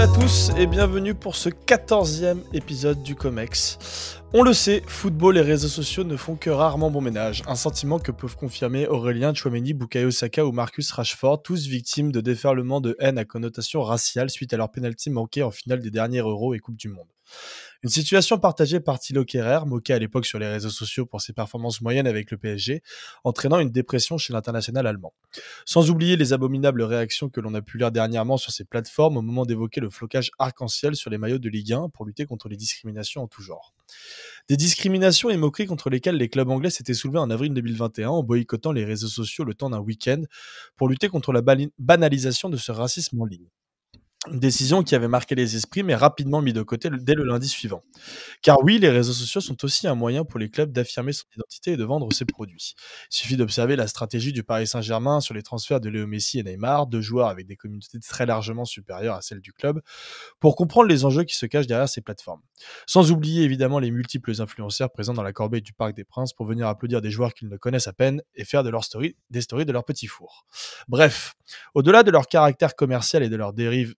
à tous et bienvenue pour ce 14e épisode du Comex. On le sait, football et réseaux sociaux ne font que rarement bon ménage, un sentiment que peuvent confirmer Aurélien Tchouaméni, Bukayo Saka ou Marcus Rashford, tous victimes de déferlements de haine à connotation raciale suite à leur pénalty manqué en finale des derniers Euros et Coupe du Monde. Une situation partagée par Thilo Kehrer, moqué à l'époque sur les réseaux sociaux pour ses performances moyennes avec le PSG, entraînant une dépression chez l'international allemand. Sans oublier les abominables réactions que l'on a pu lire dernièrement sur ces plateformes au moment d'évoquer le flocage arc-en-ciel sur les maillots de Ligue 1 pour lutter contre les discriminations en tout genre. Des discriminations et moqueries contre lesquelles les clubs anglais s'étaient soulevés en avril 2021 en boycottant les réseaux sociaux le temps d'un week-end pour lutter contre la banalisation de ce racisme en ligne. Une décision qui avait marqué les esprits, mais rapidement mis de côté dès le lundi suivant. Car oui, les réseaux sociaux sont aussi un moyen pour les clubs d'affirmer son identité et de vendre ses produits. Il suffit d'observer la stratégie du Paris Saint-Germain sur les transferts de Léo Messi et Neymar, deux joueurs avec des communautés très largement supérieures à celles du club, pour comprendre les enjeux qui se cachent derrière ces plateformes. Sans oublier évidemment les multiples influenceurs présents dans la corbeille du Parc des Princes pour venir applaudir des joueurs qu'ils ne connaissent à peine et faire de des stories de leur petit four. Bref, au-delà de leur caractère commercial et de leur dérive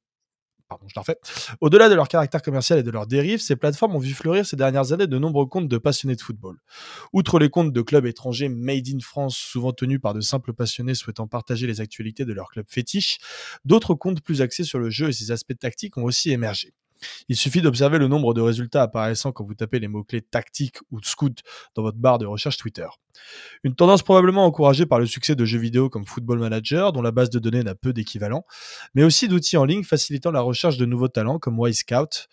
Au-delà de leur caractère commercial et de leurs dérives, ces plateformes ont vu fleurir ces dernières années de nombreux comptes de passionnés de football. Outre les comptes de clubs étrangers made in France, souvent tenus par de simples passionnés souhaitant partager les actualités de leur club fétiche, d'autres comptes plus axés sur le jeu et ses aspects tactiques ont aussi émergé. Il suffit d'observer le nombre de résultats apparaissant quand vous tapez les mots-clés tactique ou scout dans votre barre de recherche Twitter. Une tendance probablement encouragée par le succès de jeux vidéo comme Football Manager, dont la base de données n'a peu d'équivalent, mais aussi d'outils en ligne facilitant la recherche de nouveaux talents comme Wisecout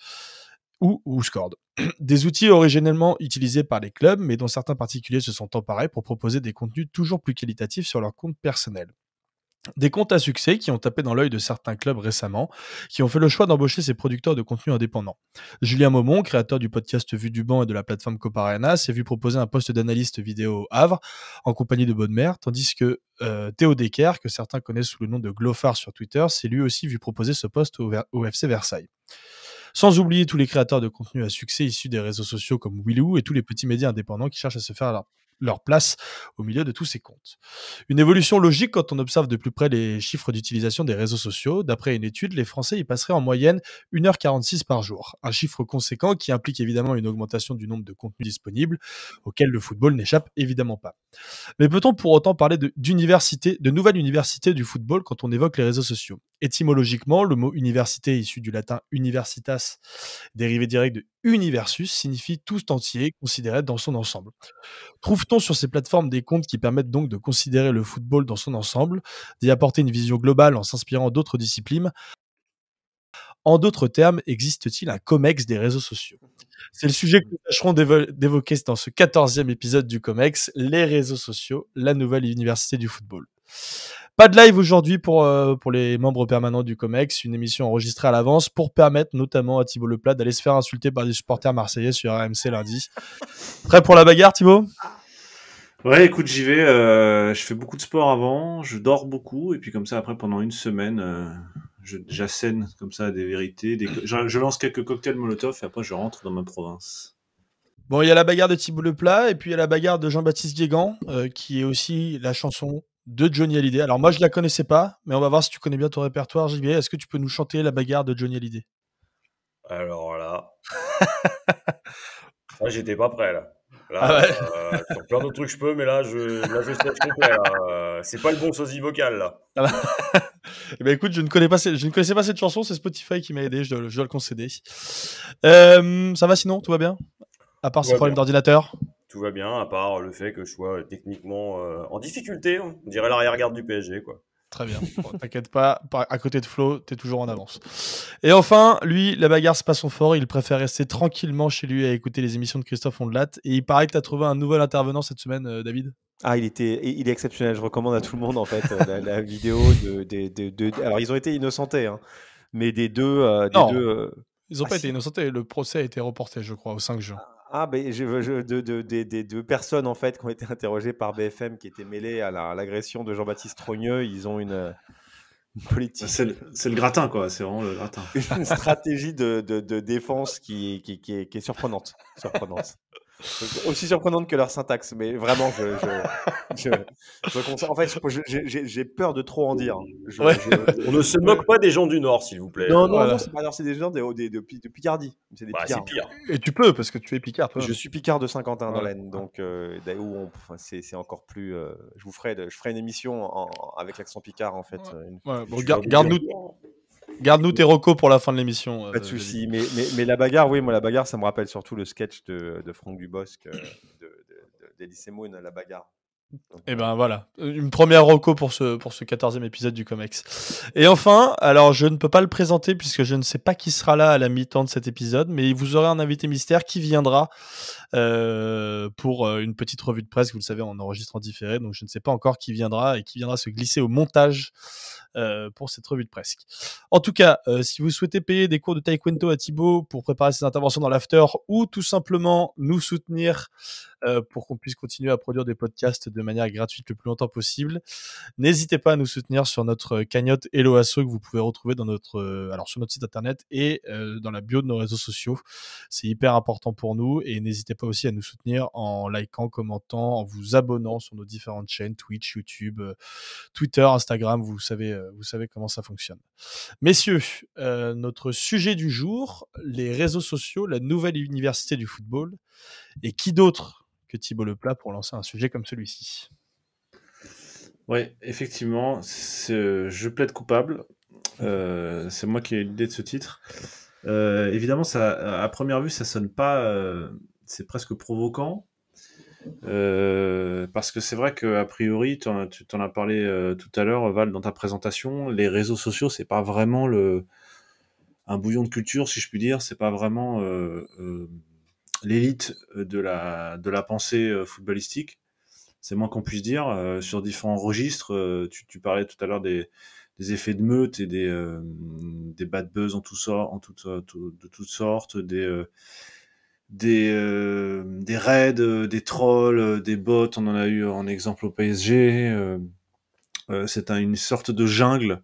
ou WhoScored. Des outils originellement utilisés par les clubs, mais dont certains particuliers se sont emparés pour proposer des contenus toujours plus qualitatifs sur leur compte personnel. Des comptes à succès qui ont tapé dans l'œil de certains clubs récemment, qui ont fait le choix d'embaucher ces producteurs de contenu indépendants. Julien Maumont, créateur du podcast Vue du banc et de la plateforme Coparena, s'est vu proposer un poste d'analyste vidéo au Havre, en compagnie de Bodmer, tandis que Théo Decker, que certains connaissent sous le nom de Glofar sur Twitter, s'est lui aussi vu proposer ce poste au FC Versailles. Sans oublier tous les créateurs de contenu à succès issus des réseaux sociaux comme Willou et tous les petits médias indépendants qui cherchent à se faire leur place au milieu de tous ces comptes. Une évolution logique quand on observe de plus près les chiffres d'utilisation des réseaux sociaux. D'après une étude, les Français y passeraient en moyenne 1h46 par jour. Un chiffre conséquent qui implique évidemment une augmentation du nombre de contenus disponibles, auquel le football n'échappe évidemment pas. Mais peut-on pour autant parler de nouvelle université du football quand on évoque les réseaux sociaux ? Étymologiquement, le mot université, issu du latin universitas, dérivé direct de universus, signifie tout entier, considéré dans son ensemble. Trouve-t-on sur ces plateformes des comptes qui permettent donc de considérer le football dans son ensemble, d'y apporter une vision globale en s'inspirant d'autres disciplines ? En d'autres termes, existe-t-il un COMEX des réseaux sociaux ? C'est le sujet que nous tâcherons d'évoquer dans ce 14e épisode du COMEX, les réseaux sociaux, la nouvelle université du football. Pas de live aujourd'hui pour les membres permanents du COMEX, une émission enregistrée à l'avance pour permettre notamment à Thibaut Leplat d'aller se faire insulter par des supporters marseillais sur RMC lundi. Prêt pour la bagarre, Thibaut ? Ouais, écoute, j'y vais. Je fais beaucoup de sport avant, je dors beaucoup, et puis comme ça, après, pendant une semaine, j'assène comme ça des vérités. Je lance quelques cocktails Molotov, et après, je rentre dans ma province. Bon, il y a la bagarre de Thibaut Leplat, et puis il y a la bagarre de Jean-Baptiste Guégan, qui est aussi la chanson de Johnny Hallyday. Alors moi, je la connaissais pas, mais on va voir si tu connais bien ton répertoire, JB. Est-ce que tu peux nous chanter la bagarre de Johnny Hallyday ? Alors là, j'étais pas prêt là. Ah ouais. Sur plein d'autres trucs je peux, mais là je sèche complet là. C'est pas le bon sosie vocal là. Eh ben écoute, je ne connaissais pas cette chanson, c'est Spotify qui m'a aidé, je dois le concéder. Ça va sinon, tout va bien ? À part Tout ces va problèmes bien. d'ordinateur ? Tout va bien, à part le fait que je sois techniquement en difficulté, on dirait l'arrière-garde du PSG quoi. Très bien. Bon, t'inquiète pas, à côté de Flo, t'es toujours en avance. Et enfin, lui, la bagarre, c'est pas son fort. Il préfère rester tranquillement chez lui à écouter les émissions de Christophe Ondelat. Et il paraît que t'as trouvé un nouvel intervenant cette semaine, David. Ah, il est exceptionnel. Je recommande à tout le monde en fait la vidéo Alors, ils ont été innocentés, hein, mais des deux. Non. Deux Ils n'ont pas été innocentés. Le procès a été reporté, je crois, au 5 juin. Ah, ben, des deux personnes en fait qui ont été interrogées par BFM qui étaient mêlées à l'agression de Jean-Baptiste Trogneux. Ils ont une politique. C'est le gratin, quoi. C'est vraiment le gratin. Une stratégie de défense qui est surprenante. Aussi surprenante que leur syntaxe, mais vraiment, en fait, j'ai peur de trop en dire. Ouais. On ne se moque pas des gens du Nord, s'il vous plaît. Non, Voilà. c'est pas alors, c'est des gens de Picardie. C'est des Bah, c'est Picards. pire. Et tu peux, parce que tu es Picard, toi. Je suis Picard de Saint-Quentin dans Voilà. l'Aisne, donc c'est encore plus. Je ferai une émission avec l'accent Picard en fait. Ouais, bon, Tu vas garde-nous tes recos pour la fin de l'émission. Pas de Denis. souci, mais la bagarre, oui, moi la bagarre, ça me rappelle surtout le sketch de Franck Dubosc d'Elysée Moon, la bagarre. Donc, Et ben voilà, une première reco pour ce 14e épisode du Comex. Et enfin, alors je ne peux pas le présenter puisque je ne sais pas qui sera là à la mi-temps de cet épisode, mais vous aurez un invité mystère qui viendra pour une petite revue de presse. Vous le savez, on enregistre en différé, donc je ne sais pas encore qui viendra et qui viendra se glisser au montage pour cette revue de presse. En tout cas, si vous souhaitez payer des cours de taekwondo à Thibaut pour préparer ses interventions dans l'after ou tout simplement nous soutenir pour qu'on puisse continuer à produire des podcasts de manière gratuite le plus longtemps possible, n'hésitez pas à nous soutenir sur notre cagnotte Hello Asso que vous pouvez retrouver dans alors sur notre site internet et dans la bio de nos réseaux sociaux. C'est hyper important pour nous et n'hésitez pas aussi à nous soutenir en likant, commentant, en vous abonnant sur nos différentes chaînes Twitch, YouTube, Twitter, Instagram. Vous savez comment ça fonctionne. Messieurs, notre sujet du jour, les réseaux sociaux, la nouvelle université du football. Et qui d'autre que Thibaut Leplat pour lancer un sujet comme celui-ci? Ouais, effectivement, je plaide coupable. C'est moi qui ai eu l'idée de ce titre. Évidemment, ça, à première vue, ça sonne pas. C'est presque provoquant. Parce que c'est vrai qu'a priori, tu t'en as parlé tout à l'heure, Val, dans ta présentation, les réseaux sociaux, c'est pas vraiment un bouillon de culture, si je puis dire. C'est pas vraiment l'élite de la pensée footballistique. C'est moins qu'on puisse dire. Sur différents registres, tu parlais tout à l'heure des effets de meute et des bad buzz de toutes sortes, des raids, des trolls, des bots. On en a eu en exemple au PSG. C'est une sorte de jungle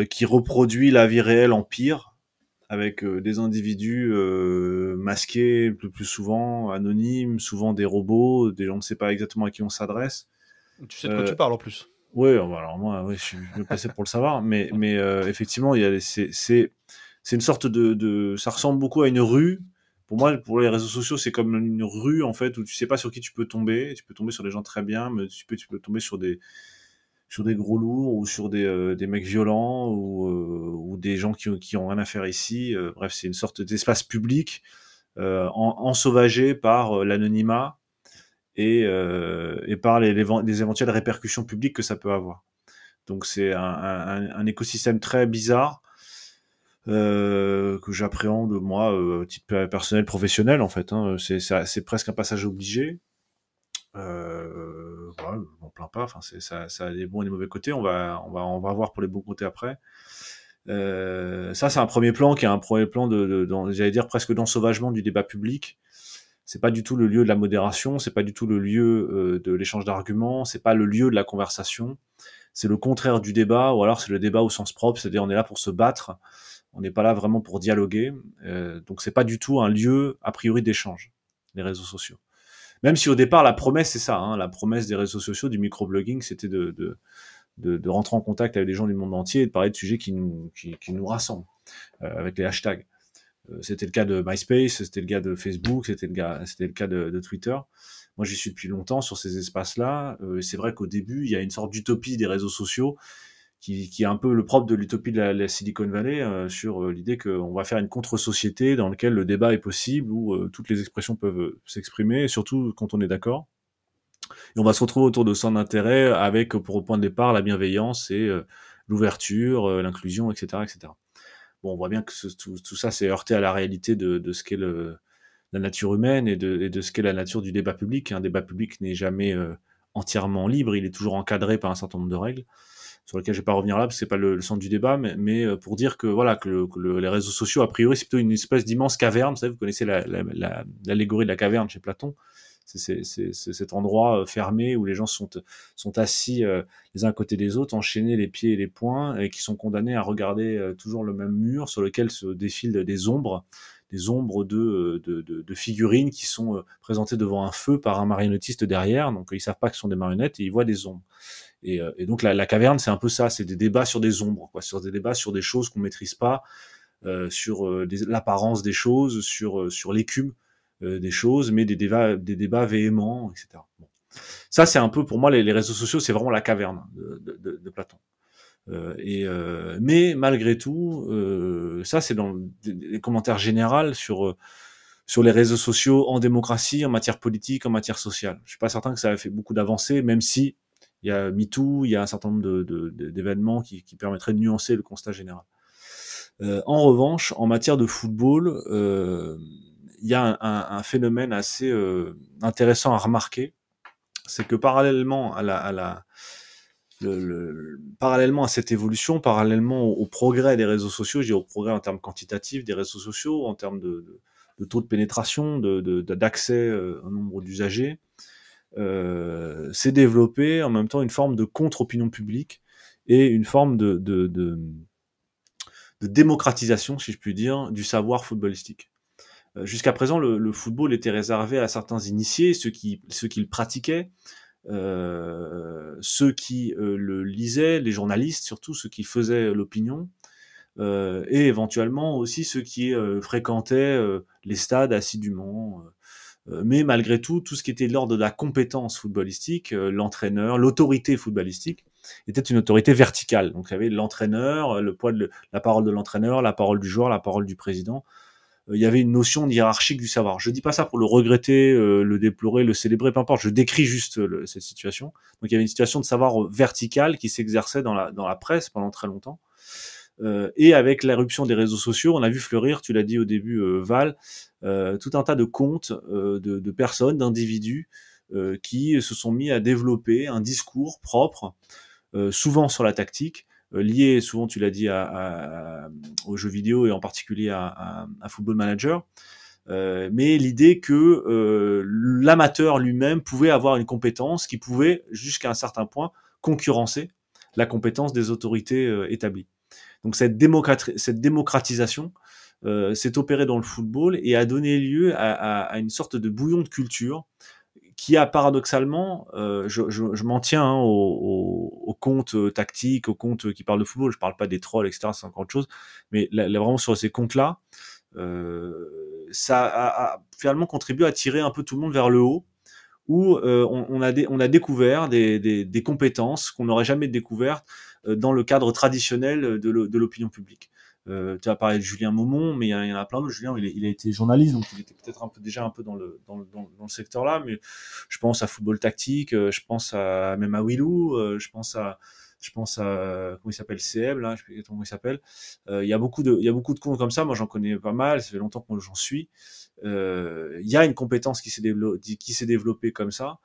qui reproduit la vie réelle en pire, avec des individus masqués le plus souvent, anonymes, souvent des robots, on ne sait pas exactement à qui on s'adresse. Tu sais de quoi tu parles en plus. Oui, alors moi, je suis mieux placé pour le savoir, mais effectivement, c'est une sorte ça ressemble beaucoup à une rue. Pour moi, pour les réseaux sociaux, c'est comme une rue en fait où tu sais pas sur qui tu peux tomber. Tu peux tomber sur des gens très bien, mais tu peux tomber sur des gros lourds ou sur des mecs violents ou des gens qui ont rien à faire ici. Bref, c'est une sorte d'espace public ensauvagé par l'anonymat et par les éventuelles répercussions publiques que ça peut avoir. Donc c'est un écosystème très bizarre que j'appréhende moi titre personnel, professionnel en fait. Hein. C'est presque un passage obligé. Voilà, je m'en plains pas. Enfin, ça a des bons et des mauvais côtés. On va voir pour les bons côtés après. Ça, c'est un premier plan qui est un premier plan j'allais dire presque d'ensauvagement du débat public. C'est pas du tout le lieu de la modération, c'est pas du tout le lieu de l'échange d'arguments, c'est pas le lieu de la conversation. C'est le contraire du débat, ou alors c'est le débat au sens propre, c'est-à-dire on est là pour se battre, on n'est pas là vraiment pour dialoguer. Donc c'est pas du tout un lieu a priori d'échange, les réseaux sociaux. Même si au départ la promesse c'est ça, hein, la promesse des réseaux sociaux, du microblogging, c'était de rentrer en contact avec des gens du monde entier et de parler de sujets qui nous rassemblent avec les hashtags. C'était le cas de MySpace, c'était le cas de Facebook, c'était le cas de Twitter. Moi, j'y suis depuis longtemps sur ces espaces-là. C'est vrai qu'au début, il y a une sorte d'utopie des réseaux sociaux qui est un peu le propre de l'utopie de la Silicon Valley sur l'idée qu'on va faire une contre-société dans laquelle le débat est possible, où toutes les expressions peuvent s'exprimer, et surtout quand on est d'accord. Et on va se retrouver autour de son intérêt avec pour point de départ la bienveillance et l'ouverture, l'inclusion, etc., etc. Bon, on voit bien que tout ça s'est heurté à la réalité de ce qu'est la nature humaine et de ce qu'est la nature du débat public. Un débat public n'est jamais entièrement libre, il est toujours encadré par un certain nombre de règles, sur lesquelles je ne vais pas revenir là, parce que c'est pas le centre du débat, mais pour dire que voilà que les réseaux sociaux, a priori, c'est plutôt une espèce d'immense caverne. Vous savez, vous connaissez l'allégorie de la caverne chez Platon. C'est cet endroit fermé où les gens sont assis les uns à côté des autres, enchaînés les pieds et les poings, et qui sont condamnés à regarder toujours le même mur sur lequel se défilent des ombres, des ombres de figurines qui sont présentées devant un feu par un marionnettiste derrière. Donc ils savent pas que ce sont des marionnettes et ils voient des ombres. Et donc la caverne, c'est un peu ça, c'est des débats sur des ombres, quoi, sur des débats sur des choses qu'on maîtrise pas, sur l'apparence des choses, sur l'écume des choses, mais des débats véhéments, etc. Bon. Ça, c'est un peu pour moi les réseaux sociaux, c'est vraiment la caverne de Platon. Mais malgré tout, ça c'est dans les commentaires généraux sur les réseaux sociaux en démocratie, en matière politique, en matière sociale. Je suis pas certain que ça a fait beaucoup d'avancées, même si il y a MeToo, il y a un certain nombre d'événements qui permettraient de nuancer le constat général. En revanche, en matière de football, il y a un phénomène assez intéressant à remarquer, c'est que parallèlement parallèlement à cette évolution, parallèlement au progrès des réseaux sociaux, je dis au progrès en termes quantitatifs des réseaux sociaux, en termes de taux de pénétration, d'accès au nombre d'usagers, s'est développé en même temps une forme de contre-opinion publique et une forme de démocratisation, si je puis dire, du savoir footballistique. Jusqu'à présent, le football était réservé à certains initiés, ceux qui le pratiquaient, ceux qui le lisaient, les journalistes surtout, ceux qui faisaient l'opinion, et éventuellement aussi ceux qui fréquentaient les stades assidûment. Mais malgré tout, tout ce qui était de l'ordre de la compétence footballistique, l'entraîneur, l'autorité footballistique, était une autorité verticale. Donc il y avait l'entraîneur, le poids de la parole de l'entraîneur, la parole du joueur, la parole du président. Il y avait une notion hiérarchique du savoir. Je dis pas ça pour le regretter, le déplorer, le célébrer, peu importe. Je décris juste cette situation. Donc il y avait une situation de savoir vertical qui s'exerçait dans la presse pendant très longtemps. Et avec l'éruption des réseaux sociaux, on a vu fleurir, tu l'as dit au début, Val, tout un tas de comptes de personnes, d'individus qui se sont mis à développer un discours propre, souvent sur la tactique, lié souvent, tu l'as dit, aux jeux vidéo et en particulier à Football Manager. Mais l'idée que l'amateur lui-même pouvait avoir une compétence qui pouvait, jusqu'à un certain point, concurrencer la compétence des autorités établies. Donc cette démocratisation s'est opérée dans le football et a donné lieu à une sorte de bouillon de culture qui a paradoxalement, je m'en tiens aux comptes tactiques, aux comptes qui parlent de football, je parle pas des trolls, etc., c'est encore autre chose, mais là, vraiment sur ces comptes-là, ça a finalement contribué à tirer un peu tout le monde vers le haut, où on a découvert des compétences qu'on n'aurait jamais découvertes dans le cadre traditionnel de l'opinion publique. Tu as parlé de Julien Maumont, mais il y en a plein d'autres. Julien, il a été journaliste, donc il était peut-être déjà un peu dans le secteur-là, mais je pense à Football Tactique, je pense même à Willou, je pense à comment il s'appelle, CM, là, je sais pas comment il s'appelle. Il y a beaucoup de comptes comme ça. Moi, j'en connais pas mal. Ça fait longtemps que j'en suis. Il y a une compétence qui s'est développée comme ça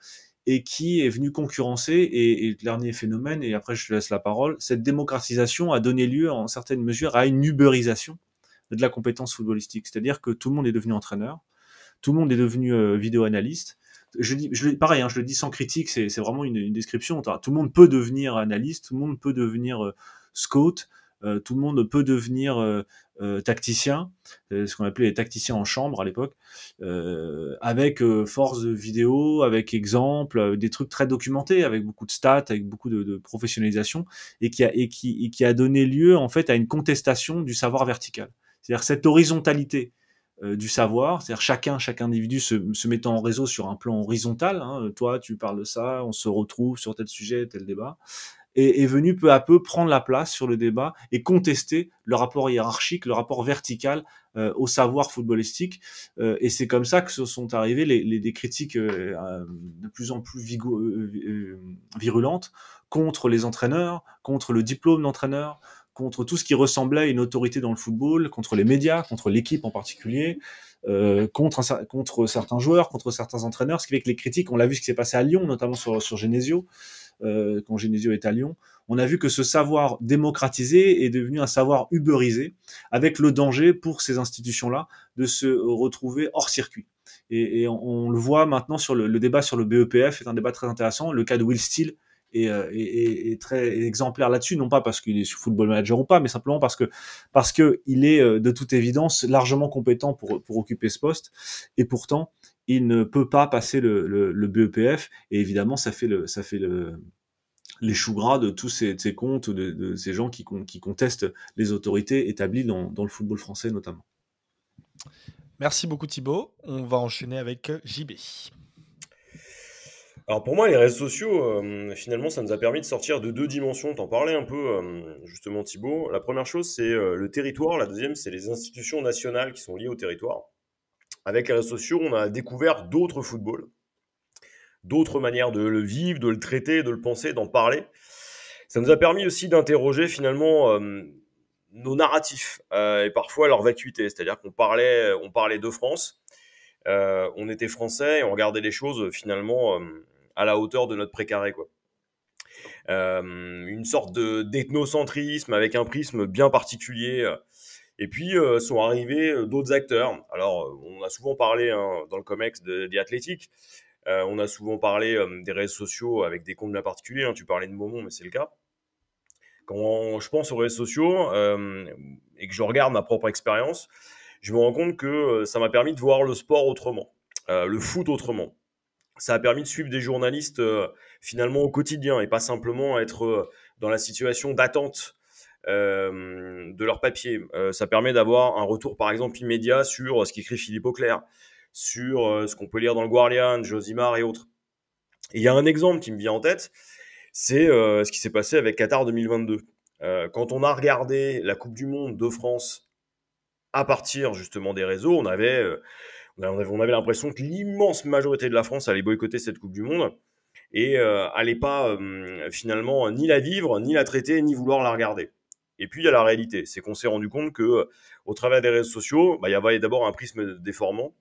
et qui est venue concurrencer, et le dernier phénomène, et après je te laisse la parole, cette démocratisation a donné lieu en certaines mesures à une uberisation de la compétence footballistique. C'est-à-dire que tout le monde est devenu entraîneur, tout le monde est devenu vidéo-analyste. Pareil, je le dis sans critique, c'est vraiment une description. Tout le monde peut devenir analyste, tout le monde peut devenir scout, tout le monde peut devenir tacticien, ce qu'on appelait les tacticiens en chambre à l'époque, avec force de vidéo, avec exemple, des trucs très documentés, avec beaucoup de stats, avec beaucoup de professionnalisation, et qui a donné lieu en fait à une contestation du savoir vertical. C'est-à-dire cette horizontalité du savoir, c'est-à-dire chaque individu se mettant en réseau sur un plan horizontal, hein, toi tu parles de ça, on se retrouve sur tel sujet, tel débat, est venu peu à peu prendre la place sur le débat et contester le rapport hiérarchique, le rapport vertical au savoir footballistique. Et c'est comme ça que se sont arrivées des critiques de plus en plus virulentes contre les entraîneurs, contre le diplôme d'entraîneur, contre tout ce qui ressemblait à une autorité dans le football, contre les médias, contre l'équipe en particulier, contre certains joueurs, contre certains entraîneurs, ce qui fait que les critiques, on l'a vu ce qui s'est passé à Lyon, notamment sur Genesio, quand Genesio est à Lyon, on a vu que ce savoir démocratisé est devenu un savoir uberisé, avec le danger pour ces institutions-là de se retrouver hors circuit. Et on le voit maintenant sur le débat sur le BEPF, est un débat très intéressant. Le cas de Will Steele est très exemplaire là-dessus, non pas parce qu'il est sur Football Manager ou pas, mais simplement parce que il est de toute évidence largement compétent pour occuper ce poste, et pourtant il ne peut pas passer le BEPF, et évidemment ça fait les choux gras de tous ces comptes, de ces gens qui contestent les autorités établies dans le football français notamment. Merci beaucoup Thibaut. On va enchaîner avec JB. Alors pour moi, les réseaux sociaux, finalement, ça nous a permis de sortir de deux dimensions. T'en parlais un peu, justement, Thibaut. La première chose, c'est le territoire. La deuxième, c'est les institutions nationales qui sont liées au territoire. Avec les réseaux sociaux, on a découvert d'autres footballs, d'autres manières de le vivre, de le traiter, de le penser, d'en parler. Ça nous a permis aussi d'interroger finalement nos narratifs et parfois leur vacuité. C'est-à-dire qu'on parlait de France, on était français et on regardait les choses finalement à la hauteur de notre précaré, quoi. Une sorte d'ethnocentrisme avec un prisme bien particulier. Et puis sont arrivés d'autres acteurs. Alors, on a souvent parlé dans le COMEX des athlétiques. On a souvent parlé des réseaux sociaux avec des comptes bien particuliers. Tu parlais de Momon, mais c'est le cas. Quand je pense aux réseaux sociaux et que je regarde ma propre expérience, je me rends compte que ça m'a permis de voir le sport autrement, le foot autrement. Ça a permis de suivre des journalistes finalement au quotidien et pas simplement être dans la situation d'attente de leur papier. Ça permet d'avoir un retour par exemple immédiat sur ce qu'écrit Philippe Auclair, sur ce qu'on peut lire dans le Guardian, Josimar et autres. Et il y a un exemple qui me vient en tête, c'est ce qui s'est passé avec Qatar 2022. Quand on a regardé la Coupe du Monde de France à partir justement des réseaux, on avait l'impression que l'immense majorité de la France allait boycotter cette Coupe du Monde et allait pas finalement ni la vivre, ni la traiter, ni vouloir la regarder. Et puis il y a la réalité, c'est qu'on s'est rendu compte que au travers des réseaux sociaux, il y avait d'abord un prisme déformant.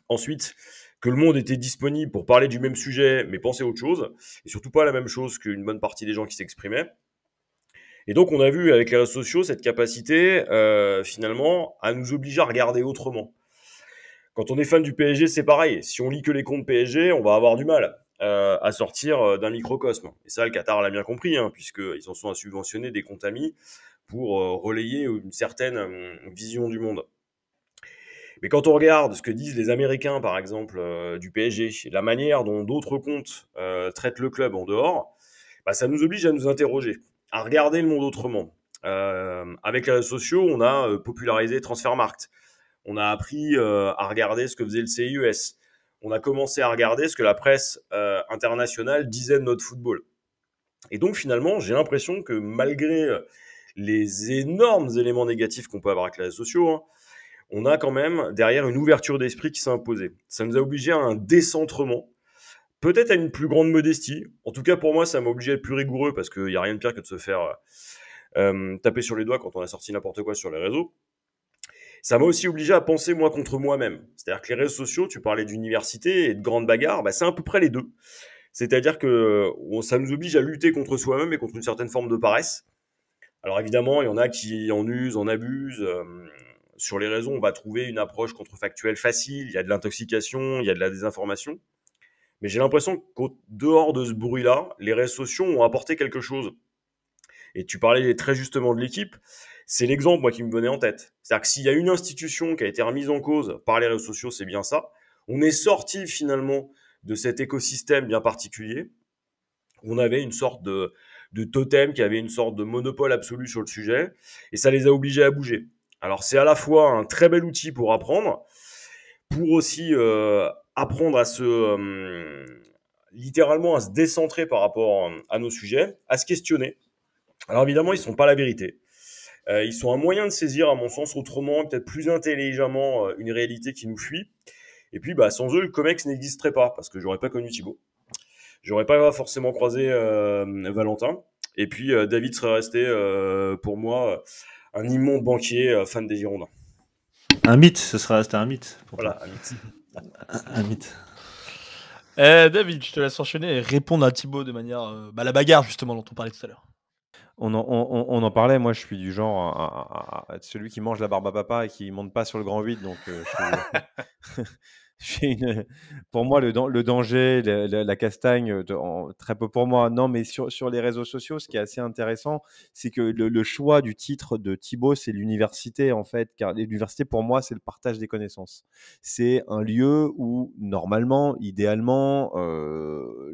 Ensuite, que le monde était disponible pour parler du même sujet, mais penser à autre chose, et surtout pas la même chose qu'une bonne partie des gens qui s'exprimaient. Et donc, on a vu avec les réseaux sociaux cette capacité, finalement, à nous obliger à regarder autrement. Quand on est fan du PSG, c'est pareil. Si on lit que les comptes PSG, on va avoir du mal à sortir d'un microcosme. Et ça, le Qatar l'a bien compris, puisqu'ils en sont à subventionner des comptes amis pour relayer une certaine vision du monde. Mais quand on regarde ce que disent les Américains, par exemple, du PSG, la manière dont d'autres comptes traitent le club en dehors, ça nous oblige à nous interroger, à regarder le monde autrement. Avec les réseaux sociaux, on a popularisé Transfermarkt. On a appris à regarder ce que faisait le CIES. On a commencé à regarder ce que la presse internationale disait de notre football. Et donc, finalement, j'ai l'impression que malgré les énormes éléments négatifs qu'on peut avoir avec les réseaux sociaux, on a quand même derrière une ouverture d'esprit qui s'est imposée. Ça nous a obligé à un décentrement, peut-être à une plus grande modestie. En tout cas, pour moi, ça m'a obligé à être plus rigoureux parce qu'il n'y a rien de pire que de se faire taper sur les doigts quand on a sorti n'importe quoi sur les réseaux. Ça m'a aussi obligé à penser moi contre moi-même. C'est-à-dire que les réseaux sociaux, tu parlais d'université et de grandes bagarres, c'est à peu près les deux. C'est-à-dire que ça nous oblige à lutter contre soi-même et contre une certaine forme de paresse. Alors évidemment, il y en a qui en usent, en abusent. Sur les réseaux, on va trouver une approche contrefactuelle facile, il y a de l'intoxication, il y a de la désinformation. Mais j'ai l'impression qu'au dehors de ce bruit-là, les réseaux sociaux ont apporté quelque chose. Et tu parlais très justement de l'équipe, c'est l'exemple moi qui me venait en tête. C'est-à-dire que s'il y a une institution qui a été remise en cause par les réseaux sociaux, c'est bien ça. On est sorti finalement de cet écosystème bien particulier. On avait une sorte de totem qui avait une sorte de monopole absolu sur le sujet, et ça les a obligés à bouger. Alors c'est à la fois un très bel outil pour apprendre, pour aussi apprendre à littéralement à se décentrer par rapport à nos sujets, à se questionner. Alors évidemment, ils sont pas la vérité. Ils sont un moyen de saisir, à mon sens, autrement, peut-être plus intelligemment, une réalité qui nous fuit. Et puis, sans eux, le COMEX n'existerait pas, parce que j'aurais pas connu Thibaut. J'aurais pas forcément croisé Valentin. Et puis, David serait resté, pour moi, un immonde banquier fan des Girondins. Un mythe, ce serait resté un mythe. Voilà, un mythe. Un mythe. David, je te laisse enchaîner et répondre à Thibaut de manière... la bagarre, justement, dont on parlait tout à l'heure. On en parlait, moi je suis du genre à celui qui mange la barbe à papa et qui monte pas sur le grand 8, donc Pour moi, le danger, la castagne, très peu pour moi. Non, mais sur les réseaux sociaux, ce qui est assez intéressant, c'est que le choix du titre de Thibaut, c'est l'université, en fait. Car l'université, pour moi, c'est le partage des connaissances. C'est un lieu où, normalement, idéalement,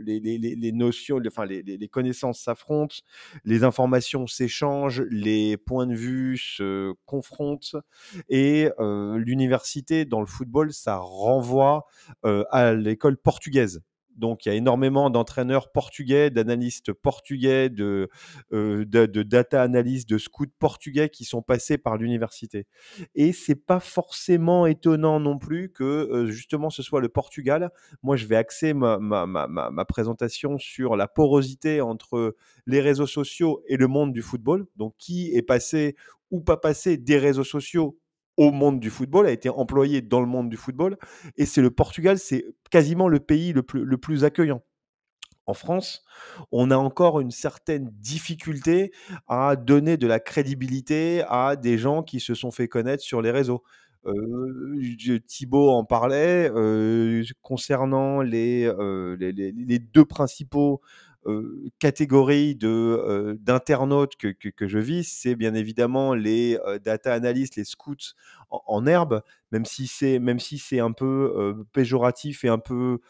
les notions, enfin, les connaissances s'affrontent, les informations s'échangent, les points de vue se confrontent. Et l'université, dans le football, ça renvoie à l'école portugaise. Donc, il y a énormément d'entraîneurs portugais, d'analystes portugais, de data analystes, de scouts portugais qui sont passés par l'université. Et c'est pas forcément étonnant non plus que justement ce soit le Portugal. Moi, je vais axer ma présentation sur la porosité entre les réseaux sociaux et le monde du football. Donc, qui est passé ou pas passé des réseaux sociaux au monde du football, a été employé dans le monde du football. Et c'est le Portugal, c'est quasiment le pays le plus accueillant. En France, on a encore une certaine difficulté à donner de la crédibilité à des gens qui se sont fait connaître sur les réseaux. Thibaut en parlait concernant les deux principaux catégories d'internautes que je vis, c'est bien évidemment les data analysts, les scouts en herbe, même si c'est un peu péjoratif et un peu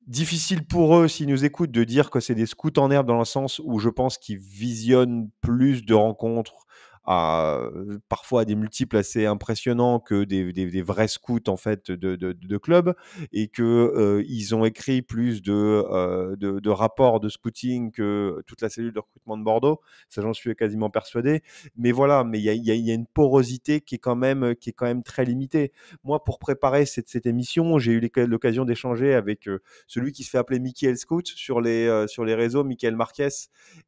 difficile pour eux, s'ils nous écoutent, de dire que c'est des scouts en herbe dans le sens où je pense qu'ils visionnent plus de rencontres parfois à des multiples assez impressionnants que des vrais scouts en fait de clubs, et que ils ont écrit plus de rapports de scouting que toute la cellule de recrutement de Bordeaux. Ça, j'en suis quasiment persuadé. Mais voilà, mais il y a une porosité qui est quand même très limitée. Moi, pour préparer cette émission, j'ai eu l'occasion d'échanger avec celui qui se fait appeler Michael Scout sur les réseaux, Michael Marquez.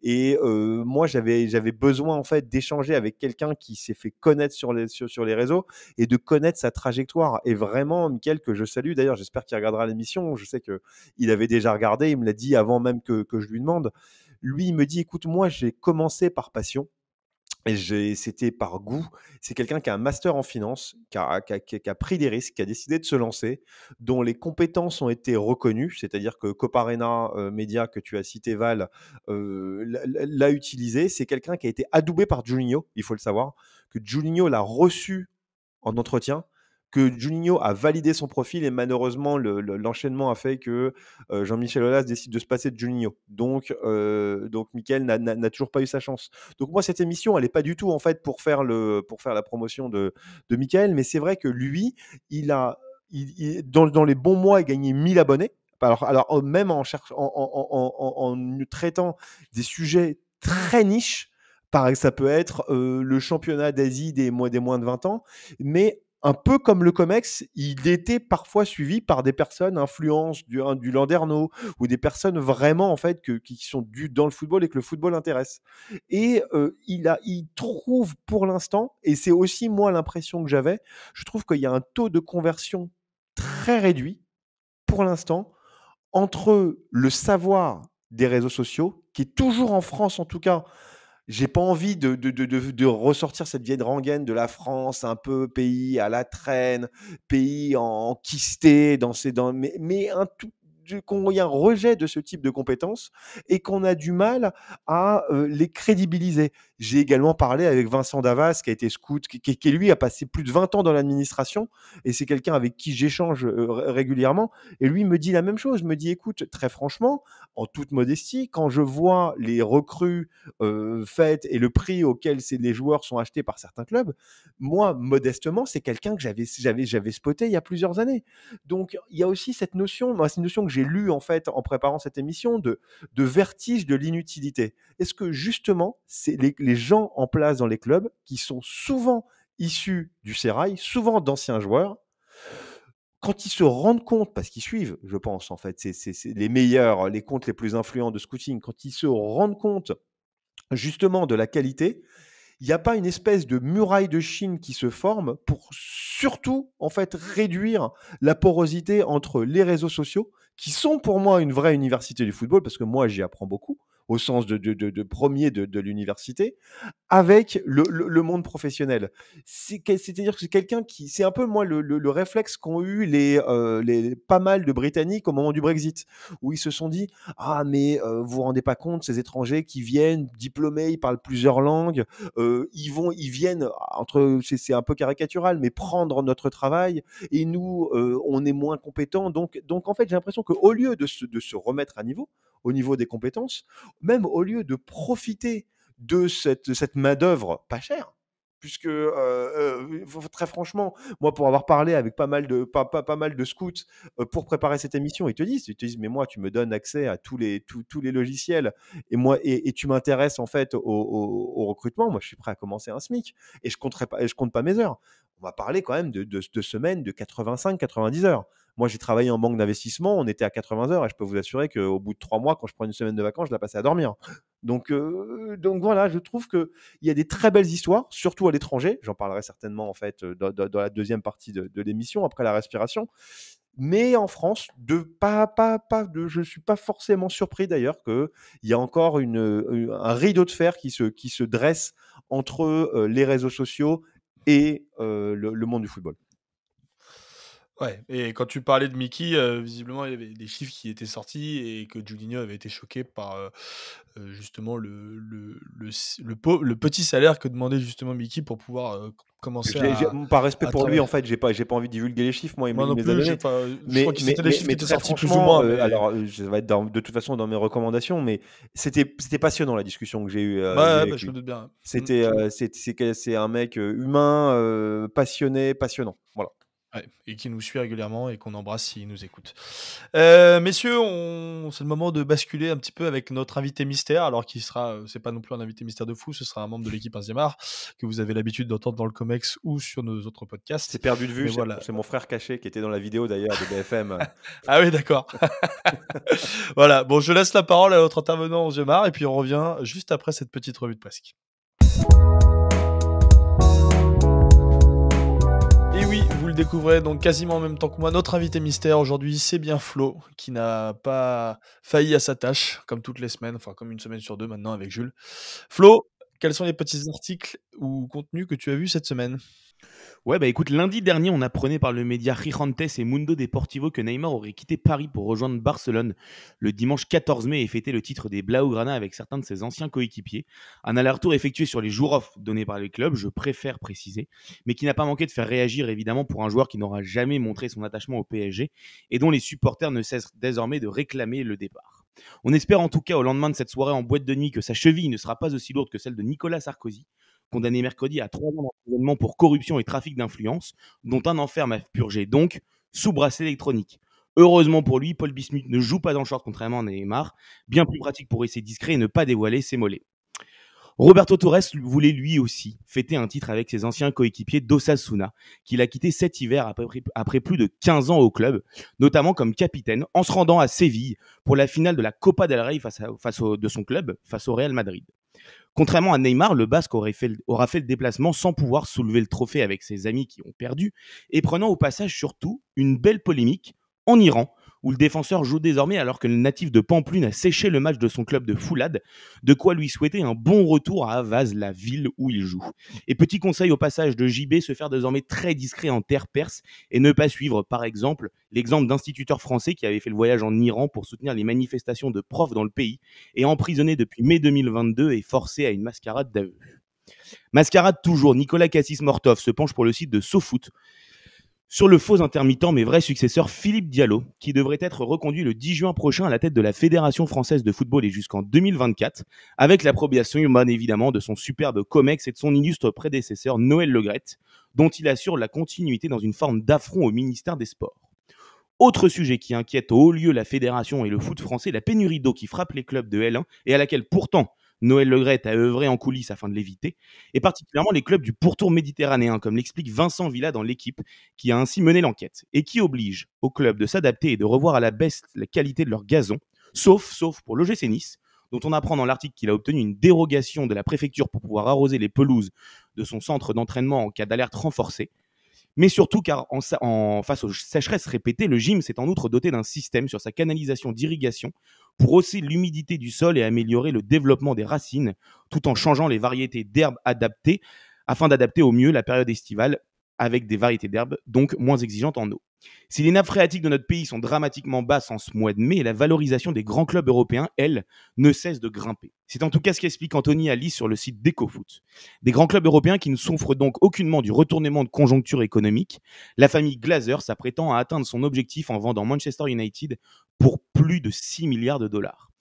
Et moi, j'avais besoin en fait d'échanger avec quelqu'un qui s'est fait connaître sur les réseaux et de connaître sa trajectoire. Et vraiment, Michael, que je salue d'ailleurs, j'espère qu'il regardera l'émission. Je sais qu'il avait déjà regardé, il me l'a dit avant même que je lui demande. Lui, il me dit, écoute, moi, j'ai commencé par passion. Et c'était par goût. C'est quelqu'un qui a un master en finance, qui a pris des risques, qui a décidé de se lancer, dont les compétences ont été reconnues. C'est-à-dire que Coparena Media, que tu as cité, Val, l'a utilisé. C'est quelqu'un qui a été adoubé par Juninho, il faut le savoir, que Juninho l'a reçu en entretien, que Juninho a validé son profil, et malheureusement, l'enchaînement a fait que Jean-Michel Aulas décide de se passer de Juninho. Donc Mickaël n'a toujours pas eu sa chance. Donc moi, cette émission, elle n'est pas du tout en fait pour faire la promotion de Mickaël, mais c'est vrai que lui, dans les bons mois, il a gagné 1000 abonnés. Alors même en traitant des sujets très niches, pareil, ça peut être le championnat d'Asie des moins de 20 ans, mais un peu comme le Comex, il était parfois suivi par des personnes influences du Landerneau, ou des personnes vraiment en fait qui sont dans le football et que le football intéresse. Et il trouve pour l'instant, et c'est aussi moi l'impression que j'avais, je trouve qu'il y a un taux de conversion très réduit pour l'instant entre le savoir des réseaux sociaux, qui est toujours en France en tout cas. J'ai pas envie de ressortir cette vieille rengaine de la France, un peu pays à la traîne, pays en kysté, mais qu'on y a un rejet de ce type de compétences et qu'on a du mal à les crédibiliser. J'ai également parlé avec Vincent Davas, qui a été scout, qui lui a passé plus de 20 ans dans l'administration, et c'est quelqu'un avec qui j'échange régulièrement, et lui me dit la même chose, me dit, écoute, très franchement, en toute modestie, quand je vois les recrues faites et le prix auquel les joueurs sont achetés par certains clubs, moi, modestement, c'est quelqu'un que j'avais spoté il y a plusieurs années. Donc, il y a aussi cette notion, c'est une notion que j'ai lue en fait en préparant cette émission, de vertige de l'inutilité. Est-ce que justement, c'est les gens en place dans les clubs, qui sont souvent issus du sérail, souvent d'anciens joueurs, quand ils se rendent compte, parce qu'ils suivent, je pense, en fait, c'est les meilleurs, les comptes les plus influents de scouting, quand ils se rendent compte justement de la qualité, il n'y a pas une espèce de muraille de Chine qui se forme pour surtout en fait réduire la porosité entre les réseaux sociaux, qui sont pour moi une vraie université du football, parce que moi j'y apprends beaucoup au sens de premier de l'université, avec le monde professionnel. C'est-à-dire que c'est quelqu'un qui, c'est un peu moi le réflexe qu'ont eu les pas mal de Britanniques au moment du Brexit, où ils se sont dit ah mais vous vous rendez pas compte, ces étrangers qui viennent diplômés, ils parlent plusieurs langues, ils viennent entre, c'est un peu caricatural, mais prendre notre travail et nous on est moins compétents, donc en fait j'ai l'impression qu'au lieu de se remettre à niveau, au niveau des compétences, même au lieu de profiter de cette main-d'œuvre pas chère, puisque très franchement, moi, pour avoir parlé avec pas mal de scouts pour préparer cette émission, ils te disent, mais moi, tu me donnes accès à tous les logiciels et tu m'intéresses en fait au recrutement. Moi, je suis prêt à commencer un SMIC et je compte pas mes heures. On va parler quand même de semaines de 85-90 heures. Moi, j'ai travaillé en banque d'investissement, on était à 80 heures et je peux vous assurer qu'au bout de 3 mois, quand je prends une semaine de vacances, je la passais à dormir. Donc voilà, je trouve qu'il y a des très belles histoires, surtout à l'étranger. J'en parlerai certainement en fait dans la deuxième partie de l'émission, après la respiration. Mais en France, je ne suis pas forcément surpris d'ailleurs qu'il y a encore un rideau de fer qui se dresse entre les réseaux sociaux et le monde du football. Ouais, et quand tu parlais de Mickey, visiblement, il y avait des chiffres qui étaient sortis et que Juninho avait été choqué par justement le petit salaire que demandait justement Mickey pour pouvoir commencer Par respect à pour lui, travailler. en fait, j'ai pas envie de divulguer les chiffres, moi, Moi il non me les a plus, donnés. je crois que c'était des chiffres qui étaient très sortis plus ou franchement, moins, mais alors ça va être de toute façon dans mes recommandations, mais c'était passionnant la discussion que j'ai eue ouais, avec je me lui. doute bien. C'est un mec humain, passionné, passionnant. Voilà. Ouais, et qui nous suit régulièrement et qu'on embrasse s'il nous écoute. Messieurs, c'est le moment de basculer un petit peu avec notre invité mystère, alors qui sera, c'est pas non plus un invité mystère de fou, ce sera un membre de l'équipe 1e art, que vous avez l'habitude d'entendre dans le Comex ou sur nos autres podcasts. C'est perdu de vue, Mais voilà. c'est mon frère caché qui était dans la vidéo d'ailleurs de BFM. Ah oui, d'accord. Voilà, bon, je laisse la parole à notre intervenant 11e art et puis on revient juste après cette petite revue de presse. Et oui, vous le découvrez donc quasiment en même temps que moi. Notre invité mystère aujourd'hui, c'est bien Flo, qui n'a pas failli à sa tâche, comme toutes les semaines, enfin comme une semaine sur deux maintenant avec Jules. Flo, quels sont les petits articles ou contenus que tu as vus cette semaine ? Ouais, bah écoute, lundi dernier, on apprenait par le média Gigantes et Mundo Deportivo que Neymar aurait quitté Paris pour rejoindre Barcelone le dimanche 14 mai et fêter le titre des Blaugrana avec certains de ses anciens coéquipiers. Un aller-retour effectué sur les jours off donnés par les clubs, je préfère préciser, mais qui n'a pas manqué de faire réagir évidemment pour un joueur qui n'aura jamais montré son attachement au PSG et dont les supporters ne cessent désormais de réclamer le départ. On espère en tout cas au lendemain de cette soirée en boîte de nuit que sa cheville ne sera pas aussi lourde que celle de Nicolas Sarkozy, condamné mercredi à 3 ans d'emprisonnement pour corruption et trafic d'influence, dont un enferme à purger donc sous bracelet électronique. Heureusement pour lui, Paul Bismuth ne joue pas dans le short contrairement à Neymar, bien plus pratique pour rester discret et ne pas dévoiler ses mollets. Roberto Torres voulait lui aussi fêter un titre avec ses anciens coéquipiers d'Osasuna, qu'il a quitté cet hiver après plus de 15 ans au club, notamment comme capitaine, en se rendant à Séville pour la finale de la Copa del Rey de son club face au Real Madrid. Contrairement à Neymar, le Basque aura fait le déplacement sans pouvoir soulever le trophée avec ses amis qui ont perdu, et prenant au passage surtout une belle polémique en Iran, où le défenseur joue désormais alors que le natif de Pampelune a séché le match de son club de Foulad, de quoi lui souhaiter un bon retour à Avaz, la ville où il joue. Et petit conseil au passage de JB, se faire désormais très discret en terre perse et ne pas suivre par exemple l'exemple d'instituteurs français qui avaient fait le voyage en Iran pour soutenir les manifestations de profs dans le pays et emprisonnés depuis mai 2022 et forcés à une mascarade d'aveu. Mascarade toujours, Nicolas Cassis-Mortov se penche pour le site de SoFoot sur le faux intermittent mais vrai successeur Philippe Diallo, qui devrait être reconduit le 10 juin prochain à la tête de la Fédération française de football et jusqu'en 2024, avec l'approbation humaine évidemment de son superbe COMEX et de son illustre prédécesseur Noël Le Graët, dont il assure la continuité dans une forme d'affront au ministère des Sports. Autre sujet qui inquiète au haut lieu la fédération et le foot français, la pénurie d'eau qui frappe les clubs de L1 et à laquelle pourtant Noël Le Graët a œuvré en coulisses afin de l'éviter, et particulièrement les clubs du pourtour méditerranéen, comme l'explique Vincent Villa dans l'équipe, qui a ainsi mené l'enquête, et qui oblige aux clubs de s'adapter et de revoir à la baisse la qualité de leur gazon, sauf pour l'OGC Nice, dont on apprend dans l'article qu'il a obtenu une dérogation de la préfecture pour pouvoir arroser les pelouses de son centre d'entraînement en cas d'alerte renforcée. Mais surtout car face aux sécheresses répétées, le gym s'est en outre doté d'un système sur sa canalisation d'irrigation pour hausser l'humidité du sol et améliorer le développement des racines, tout en changeant les variétés d'herbes adaptées afin d'adapter au mieux la période estivale avec des variétés d'herbes donc moins exigeantes en eau. Si les nappes phréatiques de notre pays sont dramatiquement basses en ce mois de mai, la valorisation des grands clubs européens, elle, ne cesse de grimper. C'est en tout cas ce qu'explique Anthony Alice sur le site d'EcoFoot. Des grands clubs européens qui ne souffrent donc aucunement du retournement de conjoncture économique. La famille Glazer s'apprêtant à atteindre son objectif en vendant Manchester United pour plus de 6 milliards de dollars.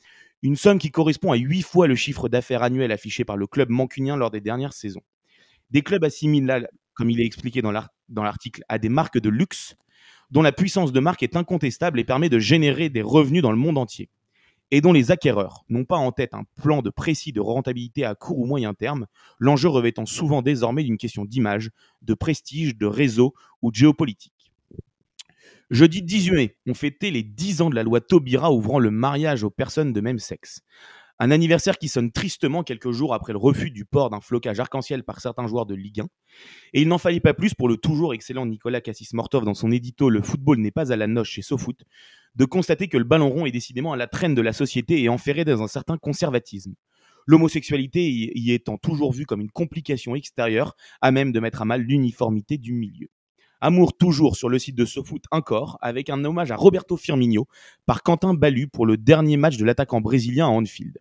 Une somme qui correspond à 8 fois le chiffre d'affaires annuel affiché par le club mancunien lors des dernières saisons. Des clubs assimilables, comme il est expliqué dans l'article, à des marques de luxe, dont la puissance de marque est incontestable et permet de générer des revenus dans le monde entier, et dont les acquéreurs n'ont pas en tête un plan de précis de rentabilité à court ou moyen terme, l'enjeu revêtant souvent désormais d'une question d'image, de prestige, de réseau ou de géopolitique. Jeudi 18 mai, on fêtait les 10 ans de la loi Taubira ouvrant le mariage aux personnes de même sexe. Un anniversaire qui sonne tristement quelques jours après le refus du port d'un flocage arc-en-ciel par certains joueurs de Ligue 1. Et il n'en fallait pas plus pour le toujours excellent Nicolas Cassis-Mortov dans son édito « Le football n'est pas à la noce chez SoFoot » de constater que le ballon rond est décidément à la traîne de la société et enferré dans un certain conservatisme. L'homosexualité y étant toujours vue comme une complication extérieure à même de mettre à mal l'uniformité du milieu. Amour toujours sur le site de SoFoot encore, avec un hommage à Roberto Firmino par Quentin Ballu pour le dernier match de l'attaquant brésilien à Anfield.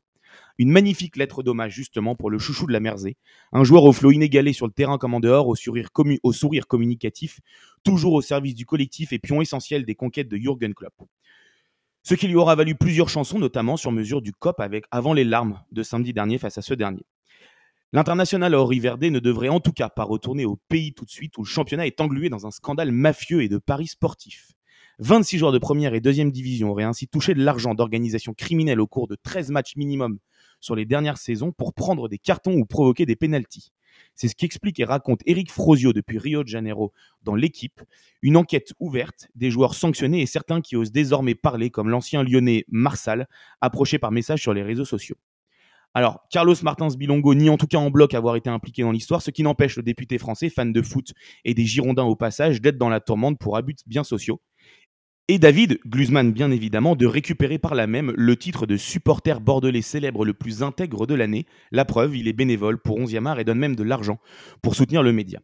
Une magnifique lettre d'hommage justement pour le chouchou de la Mersey, un joueur au flot inégalé sur le terrain comme en dehors, au sourire communicatif, toujours au service du collectif et pion essentiel des conquêtes de Jürgen Klopp. Ce qui lui aura valu plusieurs chansons, notamment sur mesure du COP avec Avant les larmes de samedi dernier face à ce dernier. L'international Henri Verdé ne devrait en tout cas pas retourner au pays tout de suite où le championnat est englué dans un scandale mafieux et de paris sportifs. 26 joueurs de première et deuxième division auraient ainsi touché de l'argent d'organisations criminelles au cours de 13 matchs minimum sur les dernières saisons pour prendre des cartons ou provoquer des pénaltys. C'est ce qu'explique et raconte Eric Frosio depuis Rio de Janeiro dans L'Équipe, une enquête ouverte, des joueurs sanctionnés et certains qui osent désormais parler comme l'ancien lyonnais Marsal, approché par message sur les réseaux sociaux. Alors, Carlos Martins Bilongo nie en tout cas en bloc avoir été impliqué dans l'histoire, ce qui n'empêche le député français, fan de foot et des Girondins au passage, d'être dans la tourmente pour abus bien sociaux. Et David Glusman, bien évidemment, de récupérer par là même le titre de supporter bordelais célèbre le plus intègre de l'année. La preuve, il est bénévole pour 11e art et donne même de l'argent pour soutenir le média.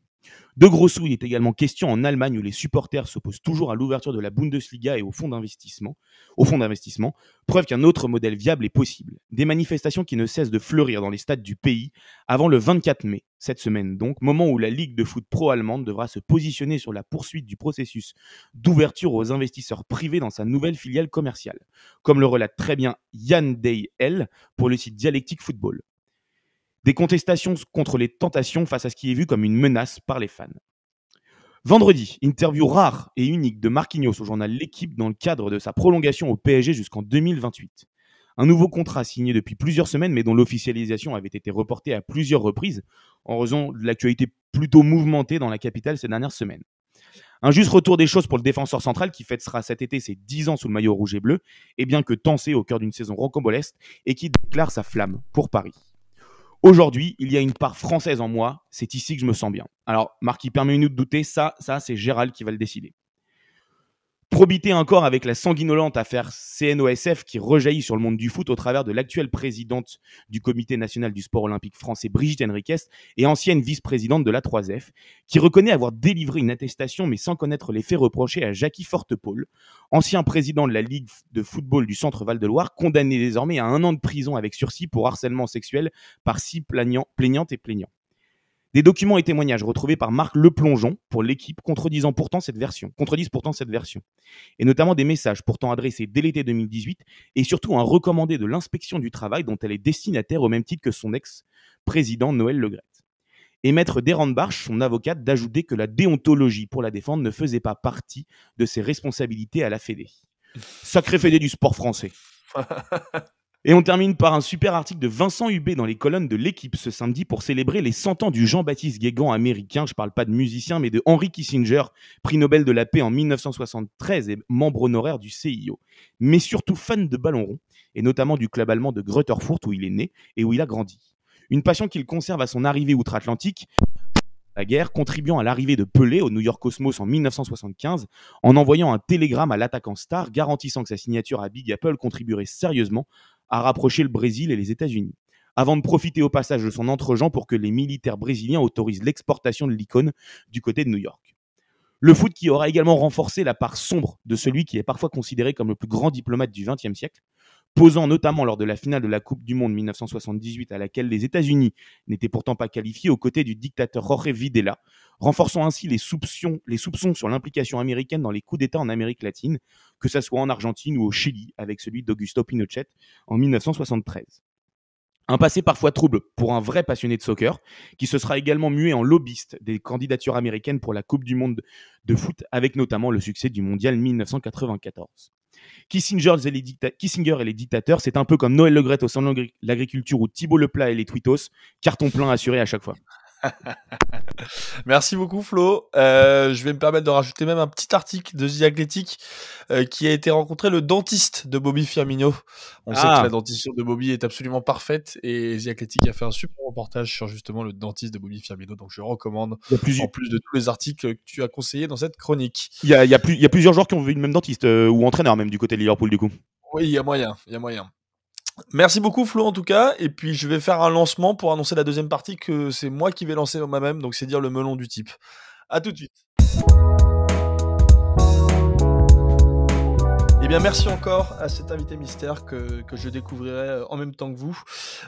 De gros sous, il est également question en Allemagne où les supporters s'opposent toujours à l'ouverture de la Bundesliga et au fonds d'investissement, preuve qu'un autre modèle viable est possible. Des manifestations qui ne cessent de fleurir dans les stades du pays avant le 24 mai, cette semaine donc, moment où la Ligue de foot pro-allemande devra se positionner sur la poursuite du processus d'ouverture aux investisseurs privés dans sa nouvelle filiale commerciale, comme le relate très bien Jan Dey-L pour le site Dialectique Football. Des contestations contre les tentations face à ce qui est vu comme une menace par les fans. Vendredi, interview rare et unique de Marquinhos au journal L'Équipe dans le cadre de sa prolongation au PSG jusqu'en 2028. Un nouveau contrat signé depuis plusieurs semaines mais dont l'officialisation avait été reportée à plusieurs reprises en raison de l'actualité plutôt mouvementée dans la capitale ces dernières semaines. Un juste retour des choses pour le défenseur central qui fêtera cet été ses 10 ans sous le maillot rouge et bleu et bien que tensé au cœur d'une saison rocambolesque et qui déclare sa flamme pour Paris. Aujourd'hui, il y a une part française en moi, c'est ici que je me sens bien. Alors, Marquis, permets-nous de douter, ça c'est Gérald qui va le décider. Probité encore avec la sanguinolente affaire CNOSF qui rejaillit sur le monde du foot au travers de l'actuelle présidente du Comité national du sport olympique français, Brigitte Henriques, et ancienne vice-présidente de la 3F, qui reconnaît avoir délivré une attestation mais sans connaître les faits reprochés à Jackie Fortepaul, ancien président de la Ligue de football du Centre Val-de-Loire, condamné désormais à 1 an de prison avec sursis pour harcèlement sexuel par 6 plaignantes et plaignants. Des documents et témoignages retrouvés par Marc Leplongeon pour L'Équipe contredisent pourtant cette version. Et notamment des messages pourtant adressés dès l'été 2018 et surtout un recommandé de l'inspection du travail dont elle est destinataire au même titre que son ex-président Noël Le Graët. Et maître Derenbarch, son avocate, d'ajouter que la déontologie pour la défendre ne faisait pas partie de ses responsabilités à la Fédé. Sacré Fédé du sport français. Et on termine par un super article de Vincent Hubé dans les colonnes de L'Équipe ce samedi pour célébrer les 100 ans du Jean-Baptiste Guégan américain. Je ne parle pas de musicien, mais de Henry Kissinger, prix Nobel de la paix en 1973 et membre honoraire du CIO. Mais surtout fan de ballon rond, et notamment du club allemand de Grutterfurt où il est né et où il a grandi. Une passion qu'il conserve à son arrivée outre-Atlantique, la guerre, contribuant à l'arrivée de Pelé au New York Cosmos en 1975 en envoyant un télégramme à l'attaquant star garantissant que sa signature à Big Apple contribuerait sérieusement à rapprocher le Brésil et les États-Unis, avant de profiter au passage de son entre-gens pour que les militaires brésiliens autorisent l'exportation de l'icône du côté de New York. Le foot qui aura également renforcé la part sombre de celui qui est parfois considéré comme le plus grand diplomate du XXe siècle, posant notamment lors de la finale de la Coupe du Monde 1978 à laquelle les États-Unis n'étaient pourtant pas qualifiés aux côtés du dictateur Jorge Videla, renforçant ainsi les soupçons sur l'implication américaine dans les coups d'État en Amérique latine, que ce soit en Argentine ou au Chili avec celui d'Augusto Pinochet en 1973. Un passé parfois trouble pour un vrai passionné de soccer, qui se sera également mué en lobbyiste des candidatures américaines pour la Coupe du Monde de foot, avec notamment le succès du Mondial 1994. Kissinger et les dictateurs, c'est un peu comme Noël Le Graët au salon de l'agriculture ou Thibault Leplat et les Twittos, carton plein assuré à chaque fois. Merci beaucoup Flo. Je vais me permettre de rajouter même un petit article de The Athletic qui a été rencontré le dentiste de Bobby Firmino. On sait que la dentition de Bobby est absolument parfaite et The Athletic a fait un super reportage sur justement le dentiste de Bobby Firmino. Donc je recommande en plus de tous les articles que tu as conseillés dans cette chronique. Il y a plusieurs joueurs qui ont vu le même dentiste ou entraîneur même du côté de Liverpool du coup. Oui, il y a moyen. Merci beaucoup Flo en tout cas, et puis je vais faire un lancement pour annoncer la deuxième partie que c'est moi qui vais lancer moi-même, donc c'est dire le melon du type. À tout de suite. Eh bien, merci encore à cet invité mystère que je découvrirai en même temps que vous.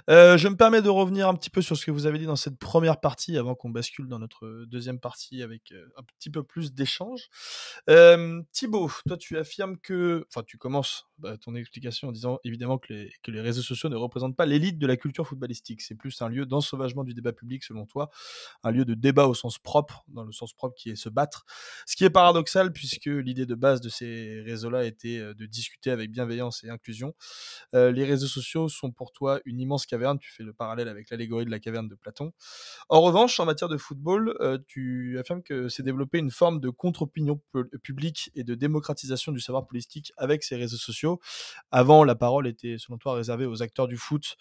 Je me permets de revenir un petit peu sur ce que vous avez dit dans cette première partie avant qu'on bascule dans notre deuxième partie avec un petit peu plus d'échanges. Thibaut, toi tu affirmes que... Enfin, tu commences ton explication en disant évidemment que les réseaux sociaux ne représentent pas l'élite de la culture footballistique. C'est plus un lieu d'ensauvagement du débat public selon toi, un lieu de débat au sens propre, dans le sens propre qui est se battre. Ce qui est paradoxal puisque l'idée de base de ces réseaux-là était de discuter avec bienveillance et inclusion. Les réseaux sociaux sont pour toi une immense caverne, tu fais le parallèle avec l'allégorie de la caverne de Platon. En revanche, en matière de football, tu affirmes que c'est développer une forme de contre-opinion publique et de démocratisation du savoir politique avec ces réseaux sociaux. Avant, la parole était, selon toi, réservée aux acteurs du foot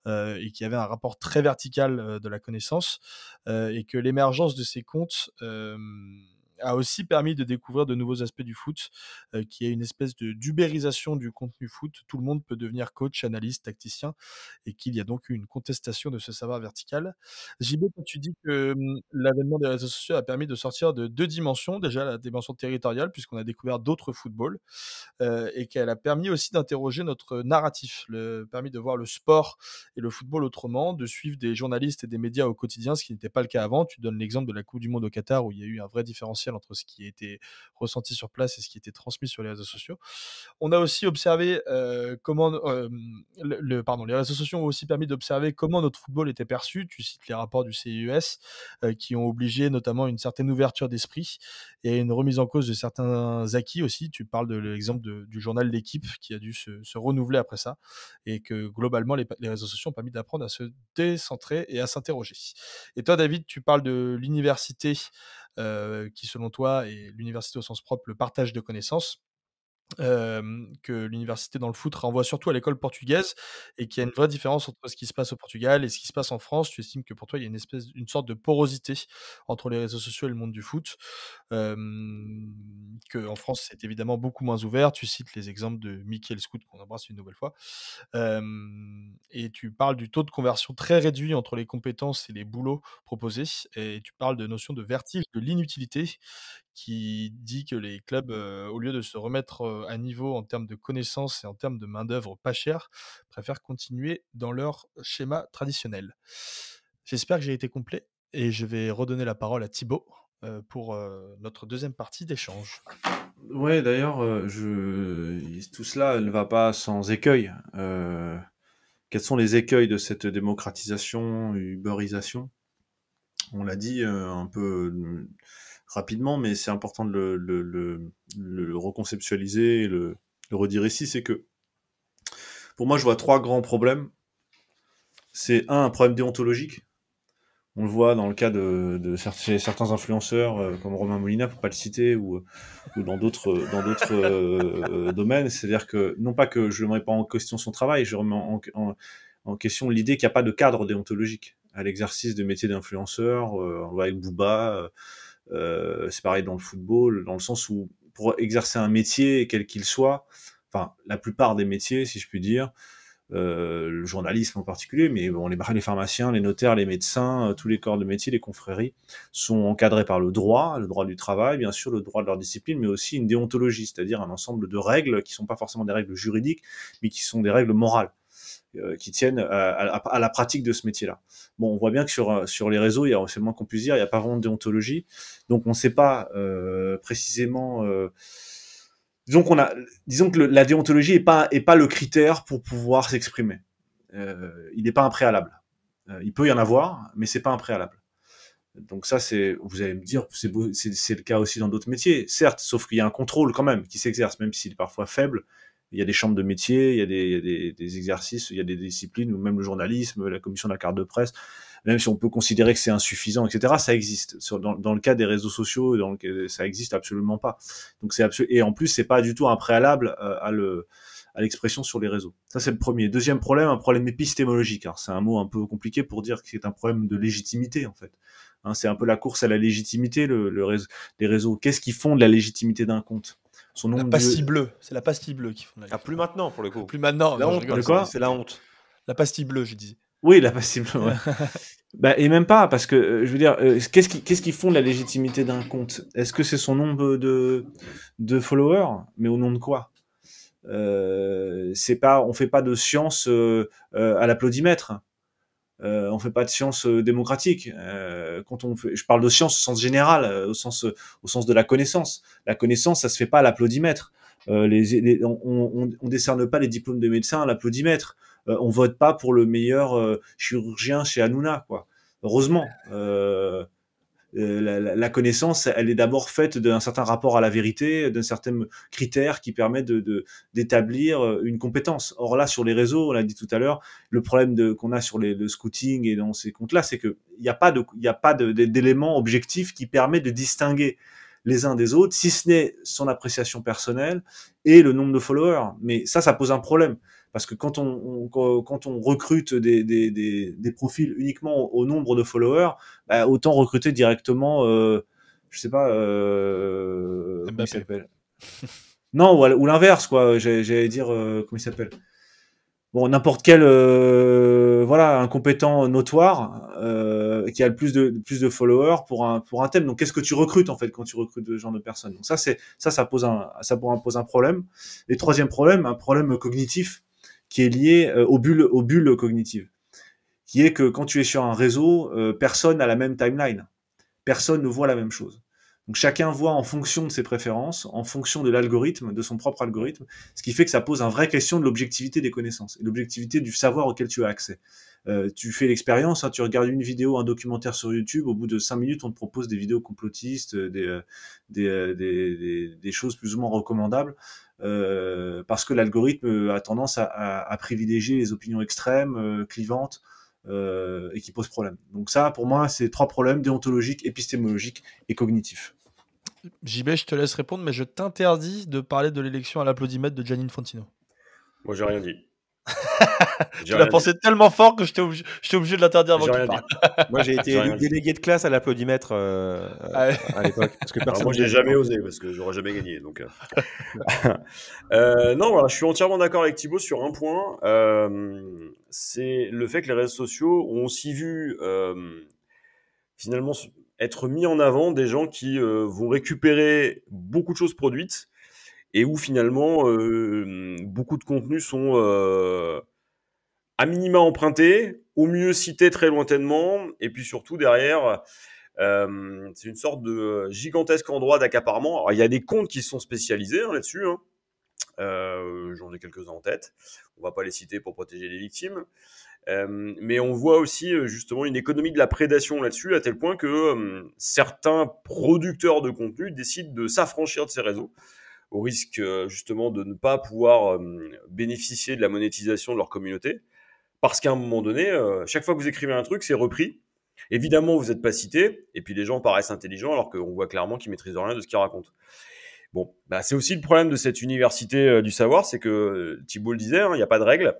et qui avaient un rapport très vertical de la connaissance et que l'émergence de ces comptes a aussi permis de découvrir de nouveaux aspects du foot, qui est une espèce d'ubérisation du contenu foot. Tout le monde peut devenir coach, analyste, tacticien, et qu'il y a donc eu une contestation de ce savoir vertical. JB, quand tu dis que l'avènement des réseaux sociaux a permis de sortir de deux dimensions, déjà la dimension territoriale, puisqu'on a découvert d'autres footballs, et qu'elle a permis aussi d'interroger notre narratif, permis de voir le sport et le football autrement, de suivre des journalistes et des médias au quotidien, ce qui n'était pas le cas avant. Tu donnes l'exemple de la Coupe du Monde au Qatar, où il y a eu un vrai différentiel entre ce qui était ressenti sur place et ce qui était transmis sur les réseaux sociaux. On a aussi observé comment les réseaux sociaux ont aussi permis d'observer comment notre football était perçu. Tu cites les rapports du CIES qui ont obligé notamment une certaine ouverture d'esprit et une remise en cause de certains acquis aussi. Tu parles de l'exemple du journal L'Équipe qui a dû se renouveler après ça et que globalement les réseaux sociaux ont permis d'apprendre à se décentrer et à s'interroger. Et toi David, tu parles de l'université qui selon toi est l'université au sens propre, le partage de connaissances. Que l'université dans le foot renvoie surtout à l'école portugaise et qu'il y a une vraie différence entre ce qui se passe au Portugal et ce qui se passe en France. Tu estimes que pour toi, il y a une sorte de porosité entre les réseaux sociaux et le monde du foot, qu'en France, c'est évidemment beaucoup moins ouvert. Tu cites les exemples de Michael Scout, qu'on embrasse une nouvelle fois, et tu parles du taux de conversion très réduit entre les compétences et les boulots proposés, et tu parles de notion de vertige de l'inutilité qui dit que les clubs, au lieu de se remettre à niveau en termes de connaissances et en termes de main-d'œuvre pas chère, préfèrent continuer dans leur schéma traditionnel. J'espère que j'ai été complet et je vais redonner la parole à Thibaut pour notre deuxième partie d'échange. Ouais, d'ailleurs, tout cela ne va pas sans écueil. Quels sont les écueils de cette démocratisation, uberisation ? On l'a dit un peu rapidement, mais c'est important de le reconceptualiser et le redire ici, c'est que pour moi, je vois trois grands problèmes. C'est un problème déontologique. On le voit dans le cas chez certains influenceurs comme Romain Molina, pour pas le citer, ou dans d'autres domaines. C'est-à-dire que, non pas que je ne remets pas en question son travail, je remets en question l'idée qu'il n'y a pas de cadre déontologique. à l'exercice de métier d'influenceur. On voit avec Booba, c'est pareil dans le football, dans le sens où pour exercer un métier, quel qu'il soit, enfin la plupart des métiers, si je puis dire, le journalisme en particulier, mais bon, les pharmaciens, les notaires, les médecins, tous les corps de métier, les confréries, sont encadrés par le droit du travail, bien sûr, le droit de leur discipline, mais aussi une déontologie, c'est-à-dire un ensemble de règles qui sont pas forcément des règles juridiques, mais qui sont des règles morales, qui tiennent à la pratique de ce métier-là. Bon, on voit bien que sur les réseaux, c'est le moins qu'on puisse dire, il n'y a pas vraiment de déontologie, donc on ne sait pas précisément... Disons que la déontologie est pas le critère pour pouvoir s'exprimer. Il n'est pas un préalable. Il peut y en avoir, mais c'est pas un préalable. Donc ça, vous allez me dire, c'est le cas aussi dans d'autres métiers, certes, sauf qu'il y a un contrôle quand même qui s'exerce, même s'il est parfois faible. Il y a des chambres de métier, il y a des exercices, il y a des disciplines, ou même le journalisme, la commission de la carte de presse, même si on peut considérer que c'est insuffisant, etc., ça existe. Dans le cas des réseaux sociaux, ça existe absolument pas. Donc et en plus, c'est pas du tout un préalable à l'expression sur les réseaux. Ça, c'est le premier. Deuxième problème, un problème épistémologique. Alors, c'est un mot un peu compliqué pour dire que c'est un problème de légitimité, en fait. Hein, c'est un peu la course à la légitimité, les réseaux. Qu'est-ce qui fonde la légitimité d'un compte? La pastille bleue. C'est la pastille bleue qui fonde la légitimité. Plus maintenant, pour le coup. Plus maintenant. La honte, rigole, c'est la honte. La pastille bleue, je disais. Oui, la pastille bleue, ouais. Et même pas, parce que, je veux dire, qu'est-ce qui fonde la légitimité d'un compte? Est-ce que c'est son nombre de followers? Mais au nom de quoi? On fait pas de science à l'applaudimètre. On fait pas de science démocratique. Je parle de science au sens général, au sens de la connaissance. La connaissance, ça se fait pas à l'applaudimètre. On décerne pas les diplômes de médecins à l'applaudimètre. On vote pas pour le meilleur chirurgien chez Hanouna, quoi. Heureusement. La connaissance, elle est d'abord faite d'un certain rapport à la vérité, d'un certain critère qui permet d'établir une compétence. Or là, sur les réseaux, on l'a dit tout à l'heure, le problème qu'on a sur le scouting et dans ces comptes-là, c'est que il n'y a pas d'élément objectif qui permet de distinguer les uns des autres, si ce n'est son appréciation personnelle et le nombre de followers. Mais ça pose un problème. Parce que quand on recrute des profils uniquement au nombre de followers, autant recruter directement, je sais pas, comment il s'appelle? Non, ou l'inverse, quoi. J'allais dire, comment il s'appelle? Bon, n'importe quel, incompétent notoire qui a le plus de followers pour un thème. Donc, qu'est-ce que tu recrutes en fait quand tu recrutes ce genre de personnes? Donc ça pose un problème. Et troisième problème, un problème cognitif qui est lié aux bulles cognitives, qui est que quand tu es sur un réseau, personne n'a la même timeline, personne ne voit la même chose. Donc chacun voit en fonction de ses préférences, en fonction de l'algorithme, de son propre algorithme, ce qui fait que ça pose une vraie question de l'objectivité des connaissances et l'objectivité du savoir auquel tu as accès. Tu fais l'expérience, tu regardes une vidéo, un documentaire sur YouTube, au bout de 5 minutes, on te propose des vidéos complotistes, des choses plus ou moins recommandables, parce que l'algorithme a tendance à privilégier les opinions extrêmes, clivantes, et qui posent problème. Donc ça, pour moi, c'est 3 problèmes déontologiques, épistémologiques et cognitifs. JB, je te laisse répondre, mais je t'interdis de parler de l'élection à l'applaudimètre de Gianni Infantino. Moi, j'ai rien dit. Tu l'as pensé tellement fort que j'étais obligé de l'interdire avant qu'il parle. Moi, j'ai été délégué de classe à l'applaudimètre à l'époque. Parce que moi, je n'ai jamais osé, parce que j'aurais jamais gagné. Donc, non, voilà, je suis entièrement d'accord avec Thibaut sur un point. C'est le fait que les réseaux sociaux ont aussi vu, finalement, être mis en avant des gens qui vont récupérer beaucoup de choses produites et où finalement beaucoup de contenus sont à minima empruntés, au mieux cités très lointainement, et puis surtout derrière, c'est une sorte de gigantesque endroit d'accaparement. Alors il y a des comptes qui sont spécialisés là-dessus, hein. J'en ai quelques-uns en tête, on va pas les citer pour protéger les victimes. Mais on voit aussi justement une économie de la prédation là-dessus, à tel point que certains producteurs de contenu décident de s'affranchir de ces réseaux, au risque justement de ne pas pouvoir bénéficier de la monétisation de leur communauté, parce qu'à un moment donné, chaque fois que vous écrivez un truc, c'est repris. Évidemment, vous n'êtes pas cité, et puis les gens paraissent intelligents, alors qu'on voit clairement qu'ils maîtrisent rien de ce qu'ils racontent. Bon, c'est aussi le problème de cette université du savoir, c'est que Thibault le disait, il n'y a pas de règles.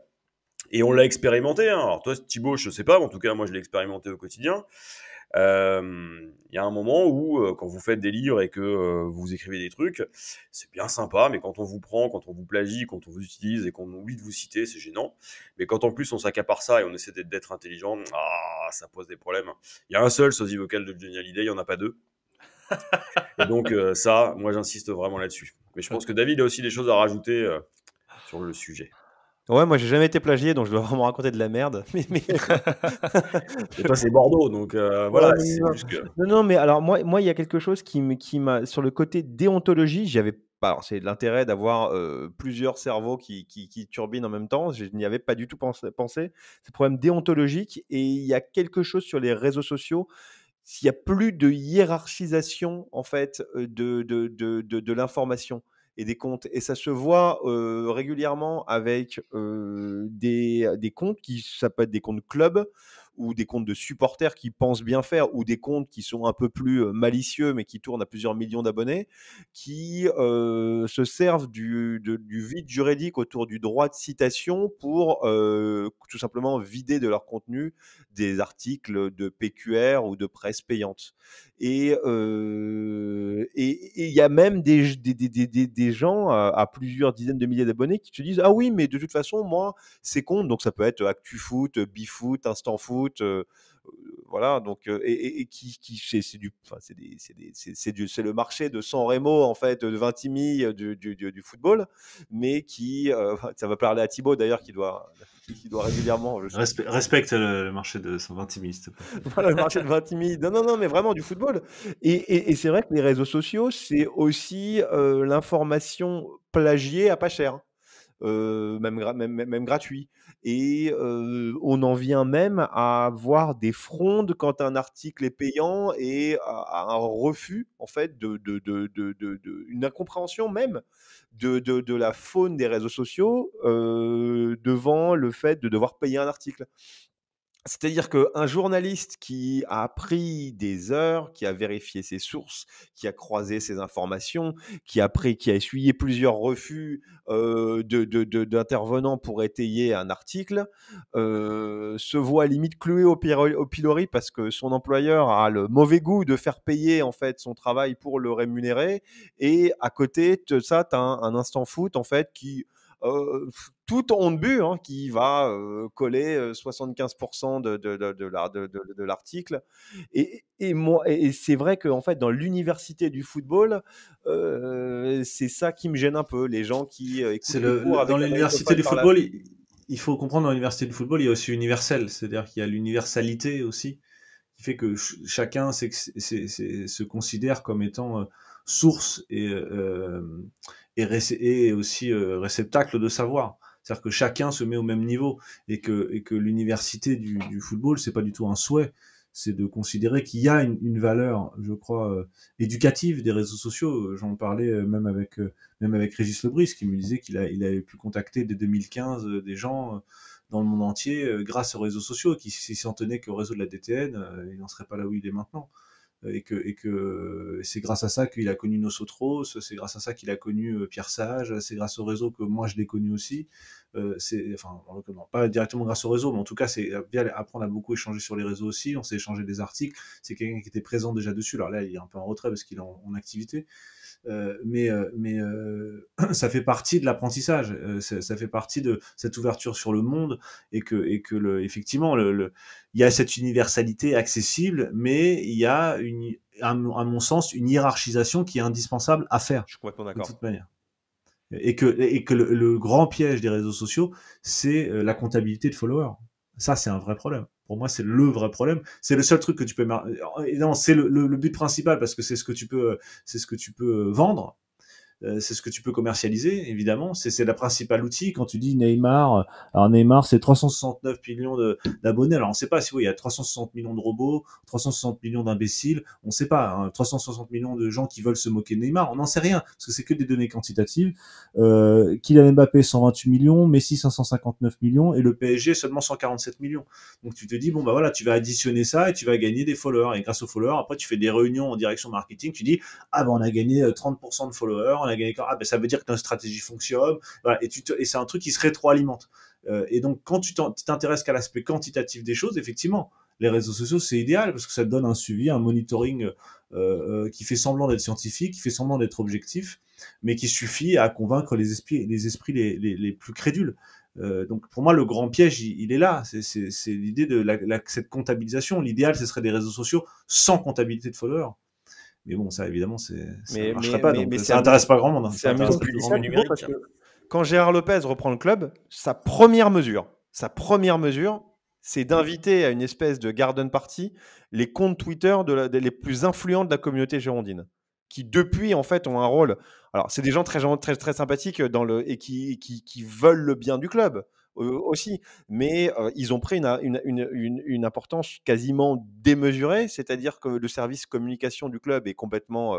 Et on l'a expérimenté, hein. Alors toi, Thibaut, je sais pas, mais en tout cas, moi, je l'ai expérimenté au quotidien. Il y a un moment où, quand vous faites des livres et que vous écrivez des trucs, c'est bien sympa, mais quand on vous prend, quand on vous plagie, quand on vous utilise et qu'on oublie de vous citer, c'est gênant. Mais quand en plus on s'accapare ça et on essaie d'être intelligent, ça pose des problèmes. Il y a un seul sosie vocal de Johnny Hallyday, il n'y en a pas deux. Et donc ça, moi j'insiste vraiment là-dessus. Mais je pense que David a aussi des choses à rajouter sur le sujet. Ouais, moi j'ai jamais été plagié, donc je dois vraiment raconter de la merde. Et toi c'est Bordeaux, donc voilà. Ouais, C'est non, juste que... non, mais alors il y a quelque chose qui m'a sur le côté déontologie, j'avais pas. Alors, c'est l'intérêt d'avoir plusieurs cerveaux qui turbinent en même temps. Je n'y avais pas du tout pensé. C'est un problème déontologique et il y a quelque chose sur les réseaux sociaux. S'il y a plus de hiérarchisation en fait de l'information et des comptes, et ça se voit régulièrement avec des comptes ça peut être des comptes club ou des comptes de supporters qui pensent bien faire, ou des comptes qui sont un peu plus malicieux mais qui tournent à plusieurs millions d'abonnés, qui se servent du vide juridique autour du droit de citation pour tout simplement vider de leur contenu des articles de PQR ou de presse payante. Et il y a même des gens à plusieurs dizaines de milliers d'abonnés qui te disent ah oui, mais de toute façon moi ces comptes, donc ça peut être ActuFoot, BeFoot, Instant Foot, voilà, donc et c'est le marché de San Remo en fait, de Vintimille du football, mais qui ça va parler à Thibaut d'ailleurs qui doit régulièrement respecte le marché de 120 000, s'il te plaît. Voilà, le marché de Vintimille. Non, mais vraiment du football. Et c'est vrai que les réseaux sociaux, c'est aussi l'information plagiée à pas cher. Même gratuit. Et on en vient même à voir des frondes quand un article est payant et à un refus, en fait, une incompréhension même de la faune des réseaux sociaux devant le fait de devoir payer un article. C'est-à-dire qu'un journaliste qui a pris des heures, qui a vérifié ses sources, qui a croisé ses informations, qui a essuyé plusieurs refus d'intervenants pour étayer un article, se voit limite cloué au pilori parce que son employeur a le mauvais goût de faire payer en fait son travail pour le rémunérer. Et à côté de ça, tu as un Instant Foot en fait qui tout en but, hein, qui va coller 75% de l'article. Et c'est vrai que en fait, dans l'université du football, c'est ça qui me gêne un peu. Les gens qui écoutent dans l'université du football, il faut comprendre, dans l'université du football, il y a aussi universel, c'est-à-dire qu'il y a l'universalité aussi, qui fait que chacun se considère comme étant source et aussi réceptacle de savoir. C'est-à-dire que chacun se met au même niveau et que l'université du football, c'est pas du tout un souhait, c'est de considérer qu'il y a une valeur, je crois, éducative des réseaux sociaux. J'en parlais même avec Régis Lebris, qui me disait qu'il avait pu contacter dès 2015 des gens dans le monde entier grâce aux réseaux sociaux, qui s'il s'en tenait qu'au réseau de la DTN, il n'en serait pas là où il est maintenant. Et que c'est grâce à ça qu'il a connu Nosotros, c'est grâce à ça qu'il a connu Pierre Sage, c'est grâce au réseau que moi je l'ai connu aussi. Pas directement grâce au réseau, mais en tout cas c'est bien apprendre à beaucoup échanger sur les réseaux aussi. On s'est échangé des articles, c'est quelqu'un qui était présent déjà dessus. Alors là il est un peu en retrait parce qu'il est en activité, mais ça fait partie de l'apprentissage, ça fait partie de cette ouverture sur le monde, et que effectivement il y a cette universalité accessible, mais il y a à mon sens une hiérarchisation qui est indispensable à faire. Je suis complètement d'accord. De toute manière. Et que le grand piège des réseaux sociaux, c'est la comptabilité de followers. Ça, c'est un vrai problème. Pour moi, c'est le vrai problème. C'est le seul truc que tu peux... Non, c'est le but principal, parce que c'est ce que tu peux vendre. C'est ce que tu peux commercialiser, évidemment. C'est la principale outil. Quand tu dis Neymar, alors Neymar, c'est 369 millions d'abonnés. Alors, on ne sait pas si il y a 360 millions de robots, 360 millions d'imbéciles. On ne sait pas. Hein, 360 millions de gens qui veulent se moquer de Neymar. On n'en sait rien, parce que c'est que des données quantitatives. Kylian Mbappé, 128 millions, Messi, 559 millions, et le PSG, seulement 147 millions. Donc, tu te dis, bon, bah voilà, tu vas additionner ça et tu vas gagner des followers. Et grâce aux followers, après, tu fais des réunions en direction marketing. Tu dis, ah ben, on a gagné 30% de followers. Ça veut dire que notre stratégie fonctionne, voilà, et c'est un truc qui se rétroalimente. Et donc, quand tu t'intéresses qu'à l'aspect quantitatif des choses, effectivement, les réseaux sociaux, c'est idéal parce que ça te donne un suivi, un monitoring qui fait semblant d'être scientifique, qui fait semblant d'être objectif, mais qui suffit à convaincre les esprits les plus crédules. Donc pour moi, le grand piège, il est là. C'est l'idée de cette comptabilisation. L'idéal, ce serait des réseaux sociaux sans comptabilité de followers. Mais bon, ça, évidemment, ça ne marcherait pas. Donc ça n'intéresse pas grand monde. Hein. C'est amusant intéresse que tu pas dis grand ça, monde. Thibaut, parce que quand Gérard Lopez reprend le club, sa première mesure, c'est d'inviter à une espèce de garden party les comptes Twitter les plus influents de la communauté girondine, qui depuis en fait ont un rôle. Alors c'est des gens très très sympathiques et qui veulent le bien du club aussi, mais ils ont pris une importance quasiment démesurée, c'est-à-dire que le service communication du club est complètement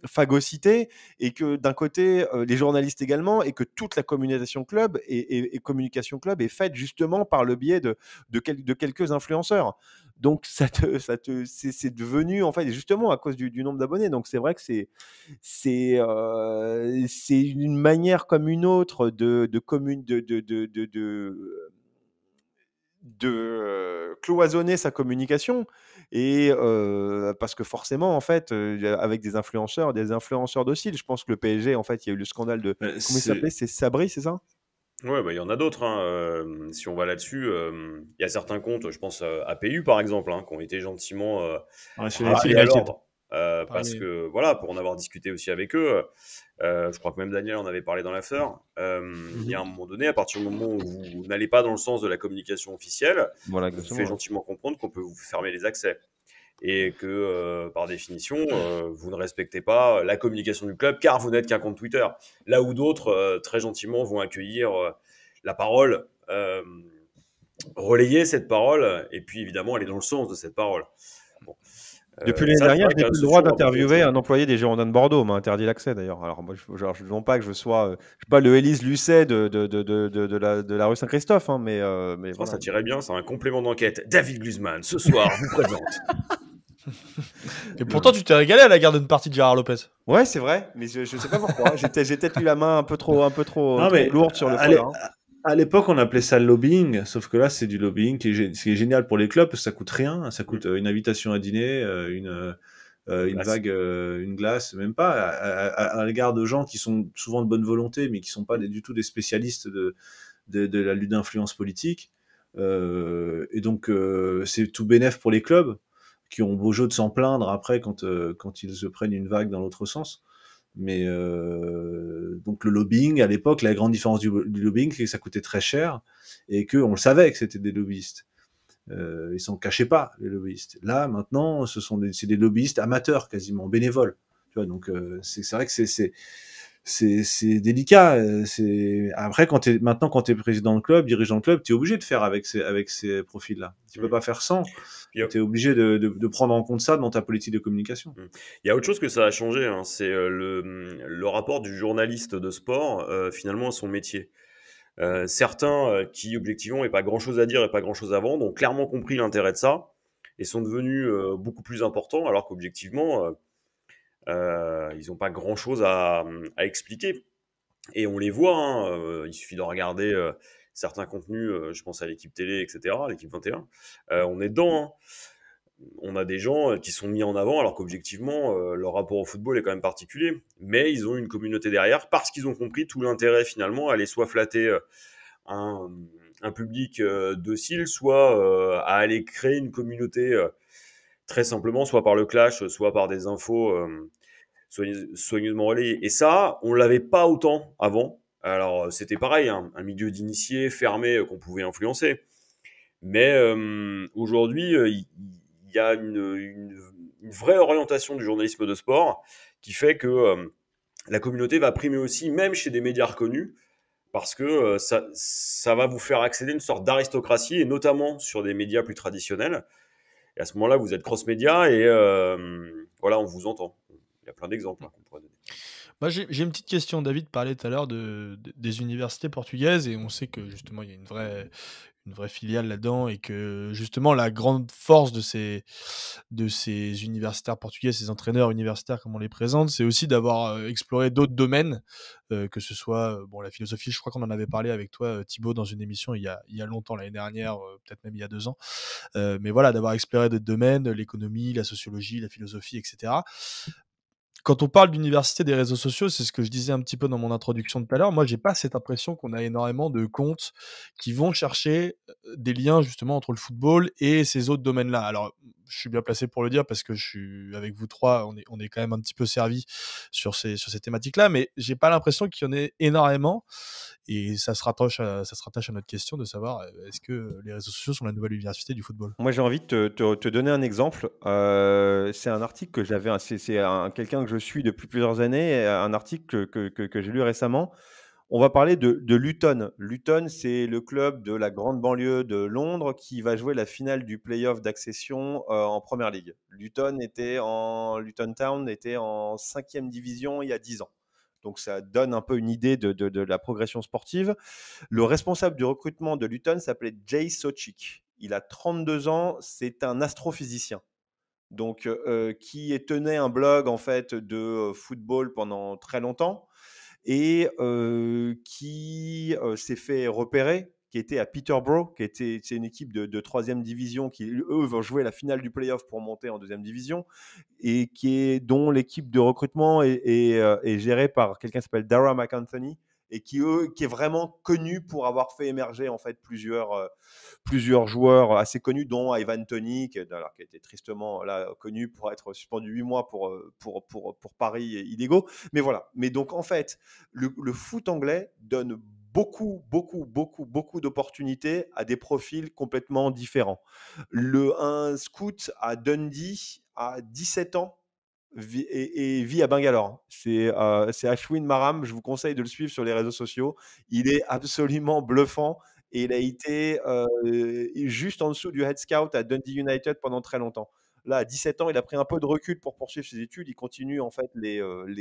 phagocyté, et que d'un côté les journalistes également, et que toute la communication club et communication club est faite justement par le biais de quelques influenceurs. Donc c'est devenu en fait justement à cause du nombre d'abonnés. Donc c'est vrai que c'est une manière comme une autre de cloisonner sa communication, et parce que forcément en fait avec des influenceurs dociles, je pense que le PSG en fait il y a eu le scandale de comment il s'appelait, c'est Sabri, c'est ça? Ouais, bah, il y en a d'autres. Si on va là-dessus, il y a certains comptes, je pense à APU par exemple, qui ont été gentiment rappelés à l'ordre. Parce que voilà, pour en avoir discuté aussi avec eux, je crois que même Daniel en avait parlé dans l'after. Il y a un moment donné, à partir du moment où vous n'allez pas dans le sens de la communication officielle, Voilà, vous fait gentiment comprendre qu'on peut vous fermer les accès. Et que par définition, vous ne respectez pas la communication du club car vous n'êtes qu'un compte Twitter. Là où d'autres, très gentiment, vont accueillir la parole, relayer cette parole, et puis évidemment aller dans le sens de cette parole. Bon. Depuis l'année dernière, je n'ai plus le droit d'interviewer un employé des Girondins de Bordeaux. On m'a interdit l'accès d'ailleurs. Alors moi, je ne veux pas que je sois, pas le Élise Lucet de la rue Saint-Christophe, hein, mais voilà. Ça tirait bien, c'est un complément d'enquête. David Glusman, ce soir, vous présente. Et pourtant, tu t'es régalé à la garden party de Gérard Lopez. Ouais, c'est vrai, mais je sais pas pourquoi. J'ai peut-être eu la main un peu trop lourde sur le foulard. À l'époque, on appelait ça le lobbying, sauf que là, c'est du lobbying qui est génial pour les clubs, parce que ça coûte rien. Ça coûte une invitation à dîner, une vague, une glace, même pas, à l'égard de gens qui sont souvent de bonne volonté, mais qui sont pas du tout des spécialistes de la lutte d'influence politique. Et donc, c'est tout bénef pour les clubs, qui ont beau jeu de s'en plaindre après quand ils se prennent une vague dans l'autre sens. Mais donc le lobbying, à l'époque, la grande différence du lobbying, c'est que ça coûtait très cher et qu'on le savait que c'était des lobbyistes. Ils s'en cachaient pas, les lobbyistes. Là, maintenant, c'est des lobbyistes amateurs, quasiment bénévoles. Tu vois, donc c'est vrai que c'est délicat. Après, quand t'es président de club, dirigeant de club, t'es obligé de faire avec ces profils-là. Tu peux pas faire sans. T'es obligé de prendre en compte ça dans ta politique de communication. Il y a autre chose que ça a changé, c'est le rapport du journaliste de sport finalement à son métier. Certains qui objectivement n'ont pas grand-chose à dire et pas grand-chose à vendre ont clairement compris l'intérêt de ça et sont devenus beaucoup plus importants, alors qu'objectivement ils n'ont pas grand-chose à expliquer. Et on les voit, il suffit de regarder certains contenus, je pense à l'équipe télé, etc., l'équipe 21, on est dedans. On a des gens qui sont mis en avant alors qu'objectivement leur rapport au football est quand même particulier, mais ils ont une communauté derrière parce qu'ils ont compris tout l'intérêt finalement à aller soit flatter un public docile, soit à aller créer une communauté très simplement, soit par le clash, soit par des infos soigneusement relayées. Et ça, on l'avait pas autant avant. Alors c'était pareil, un milieu d'initiés fermé qu'on pouvait influencer, mais aujourd'hui il y a une vraie orientation du journalisme de sport qui fait que la communauté va primer aussi, même chez des médias reconnus, parce que ça va vous faire accéder à une sorte d'aristocratie, et notamment sur des médias plus traditionnels. Et à ce moment-là, vous êtes cross-média et voilà, on vous entend. Il y a plein d'exemples qu'on pourrait donner. Moi, j'ai une petite question. David parlait tout à l'heure des universités portugaises et on sait que justement il y a une vraie filiale là-dedans et que justement la grande force de ces universitaires portugais, ces entraîneurs universitaires comme on les présente, c'est aussi d'avoir exploré d'autres domaines, que ce soit bon, la philosophie, je crois qu'on en avait parlé avec toi, Thibaut, dans une émission il y a longtemps, l'année dernière, peut-être même il y a 2 ans. Mais voilà, d'avoir exploré d'autres domaines, l'économie, la sociologie, la philosophie, etc. Quand on parle d'université des réseaux sociaux, c'est ce que je disais un petit peu dans mon introduction tout à l'heure. Moi, j'ai pas cette impression qu'on a énormément de comptes qui vont chercher des liens justement entre le football et ces autres domaines-là. Alors, je suis bien placé pour le dire parce que je suis avec vous trois, on est quand même un petit peu servi sur ces thématiques-là, mais j'ai pas l'impression qu'il y en ait énormément. Et ça se rattache à notre question de savoir est-ce que les réseaux sociaux sont la nouvelle université du football. Moi, j'ai envie de te donner un exemple. C'est un article que j'avais, quelqu'un que je suis depuis plusieurs années, un article que j'ai lu récemment. On va parler de Luton. Luton, c'est le club de la grande banlieue de Londres qui va jouer la finale du play-off d'accession en Première Ligue. Luton Town était en 5e division il y a 10 ans. Donc ça donne un peu une idée de la progression sportive. Le responsable du recrutement de Luton s'appelait Jay Sochik. Il a 32 ans, c'est un astrophysicien. Donc, qui tenait un blog en fait de football pendant très longtemps et qui s'est fait repérer, qui était à Peterborough, c'est une équipe de 3e division qui, eux, vont jouer la finale du play-off pour monter en 2e division et dont l'équipe de recrutement est gérée par quelqu'un qui s'appelle Dara McAnthony et qui est vraiment connu pour avoir fait émerger en fait plusieurs joueurs assez connus, dont Ivan Toney, qui a été tristement là, connu pour être suspendu 8 mois pour paris illégaux. Mais voilà. Mais donc, en fait, le foot anglais donne beaucoup d'opportunités à des profils complètement différents. Un scout à Dundee à 17 ans et vit à Bangalore. C'est Ashwin Maram, je vous conseille de le suivre sur les réseaux sociaux. Il est absolument bluffant et il a été juste en dessous du head scout à Dundee United pendant très longtemps. Là, à 17 ans, il a pris un peu de recul pour poursuivre ses études. Il continue en fait de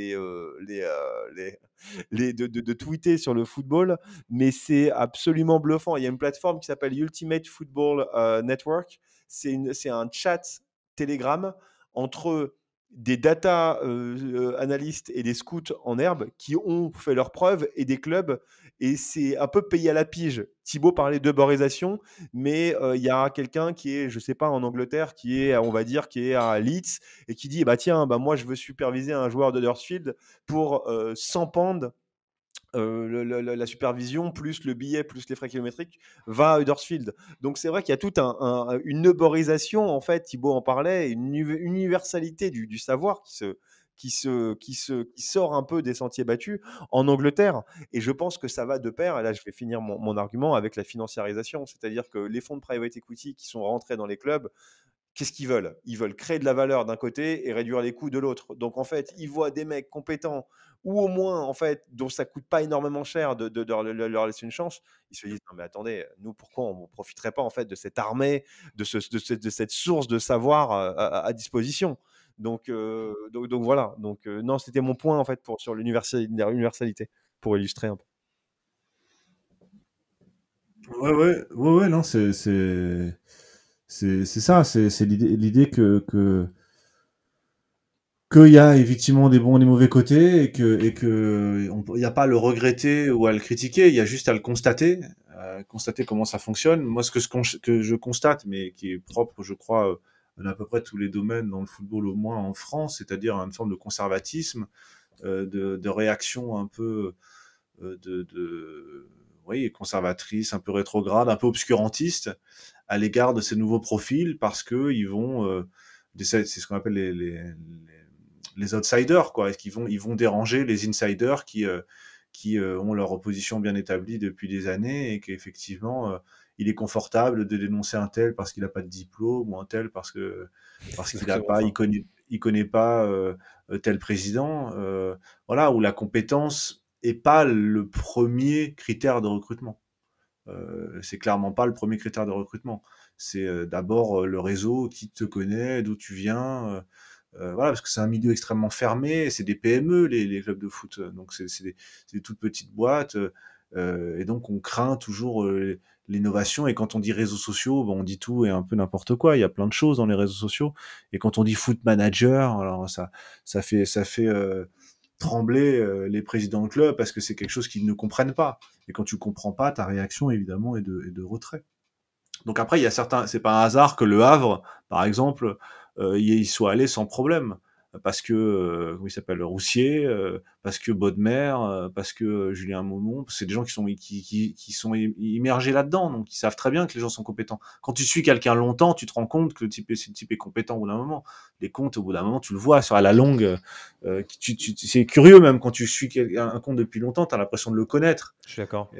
tweeter sur le football, mais c'est absolument bluffant. Il y a une plateforme qui s'appelle Ultimate Football Network. C'est un chat Telegram entre des data analystes et des scouts en herbe qui ont fait leurs preuves et des clubs, et c'est un peu payé à la pige. Thibaut parlait d'euborisation, mais il y a quelqu'un qui est, je sais pas, en Angleterre, qui est, on va dire, qui est à Leeds et qui dit, bah tiens, bah moi je veux superviser un joueur de Huddersfield pour 100 pounds. La supervision plus le billet plus les frais kilométriques va à Huddersfield. Donc c'est vrai qu'il y a toute une neuborisation, en fait, Thibaut en parlait, une universalité du savoir qui sort un peu des sentiers battus en Angleterre. Et je pense que ça va de pair, et là je vais finir mon argument, avec la financiarisation. C'est-à-dire que les fonds de private equity qui sont rentrés dans les clubs, qu'est-ce qu'ils veulent? Ils veulent créer de la valeur d'un côté et réduire les coûts de l'autre. Donc, en fait, ils voient des mecs compétents ou au moins, en fait, dont ça coûte pas énormément cher de leur laisser une chance. Ils se disent, non, mais attendez, nous, pourquoi on ne profiterait pas, en fait, de cette armée, de cette source de savoir à disposition? Donc voilà. Donc, non, c'était mon point, en fait, sur l'universalité, pour illustrer un peu. Ouais, non, c'est ça, c'est l'idée qu'il y a effectivement des bons et des mauvais côtés et que il n'y a pas à le regretter ou à le critiquer, il y a juste à le constater, constater comment ça fonctionne. Moi, que je constate, mais qui est propre, je crois, à peu près tous les domaines dans le football, au moins en France, c'est-à-dire une forme de conservatisme, de réaction un peu oui, conservatrice, un peu rétrograde, un peu obscurantiste à l'égard de ces nouveaux profils parce que ils vont, c'est ce qu'on appelle les outsiders, quoi. Ils vont déranger les insiders qui ont leur opposition bien établie depuis des années et qu'effectivement, il est confortable de dénoncer un tel parce qu'il n'a pas de diplôme ou un tel parce qu'il a pas, il connaît pas tel président, voilà, où la compétence est pas le premier critère de recrutement. C'est clairement pas le premier critère de recrutement. C'est d'abord le réseau, qui te connaît, d'où tu viens, Voilà, parce que c'est un milieu extrêmement fermé, c'est des PME, les clubs de foot, donc c'est des toutes petites boîtes, et donc on craint toujours l'innovation. Et quand on dit réseaux sociaux, on dit tout et un peu n'importe quoi. Il y a plein de choses dans les réseaux sociaux. Et quand on dit foot manager, alors ça fait trembler les présidents de club parce que c'est quelque chose qu'ils ne comprennent pas. Et quand tu comprends pas, ta réaction évidemment est de retrait. Donc après, il y a certains, c'est pas un hasard que Le Havre, par exemple, y soit allé sans problème. Parce que, comment il s'appelle, Roussier, parce que Bodmer, parce que Julien Maumont, c'est des gens qui sont immergés là-dedans, donc ils savent très bien que les gens sont compétents. Quand tu suis quelqu'un longtemps, tu te rends compte que le type est compétent au bout d'un moment. Les comptes, au bout d'un moment, tu le vois, à la longue, c'est curieux même, quand tu suis un compte depuis longtemps, tu as l'impression de le connaître. Je suis d'accord.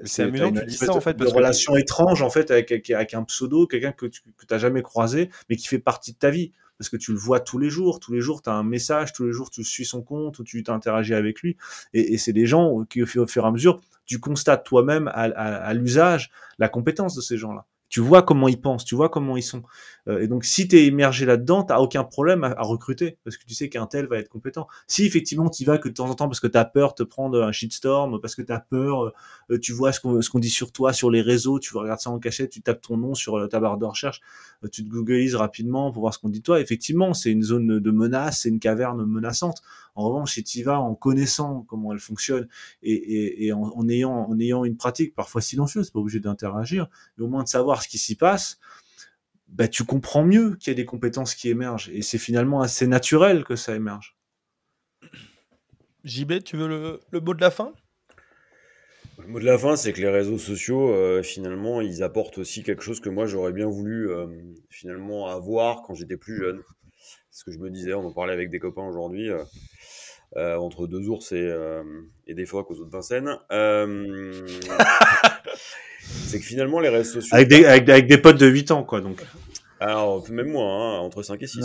C'est amusant une que tu dis espèce ça, en fait, de parce que relation étrange en fait avec un pseudo, quelqu'un que tu n'as jamais croisé, mais qui fait partie de ta vie. Parce que tu le vois tous les jours tu as un message, tous les jours tu suis son compte, ou tu t'interagis avec lui, et c'est des gens qui au fur et à mesure, tu constates toi-même à l'usage la compétence de ces gens-là. Tu vois comment ils pensent, tu vois comment ils sont. Et donc, si tu es immergé là-dedans, tu n'as aucun problème à recruter, parce que tu sais qu'un tel va être compétent. Si effectivement tu y vas que de temps en temps parce que tu as peur de te prendre un shitstorm, parce que tu as peur, tu vois ce qu'on dit sur toi sur les réseaux, tu regardes ça en cachette, tu tapes ton nom sur ta barre de recherche, tu te googlises rapidement pour voir ce qu'on dit de toi. Effectivement, c'est une zone de menace, c'est une caverne menaçante. En revanche, si tu y vas en connaissant comment elle fonctionne et en ayant une pratique parfois silencieuse, pas obligé d'interagir, mais au moins de savoir ce qui s'y passe, tu comprends mieux qu'il y a des compétences qui émergent. Et c'est finalement assez naturel que ça émerge. JB, tu veux le mot de la fin? Le mot de la fin, c'est que les réseaux sociaux, finalement, ils apportent aussi quelque chose que moi j'aurais bien voulu finalement avoir quand j'étais plus jeune. C'est ce que je me disais, on en parlait avec des copains aujourd'hui, entre deux ours et des phoques aux eaux de Vincennes. C'est que finalement, les réseaux sociaux. Avec des potes de 8 ans, quoi, donc. Alors, même moins, entre 5 et 6.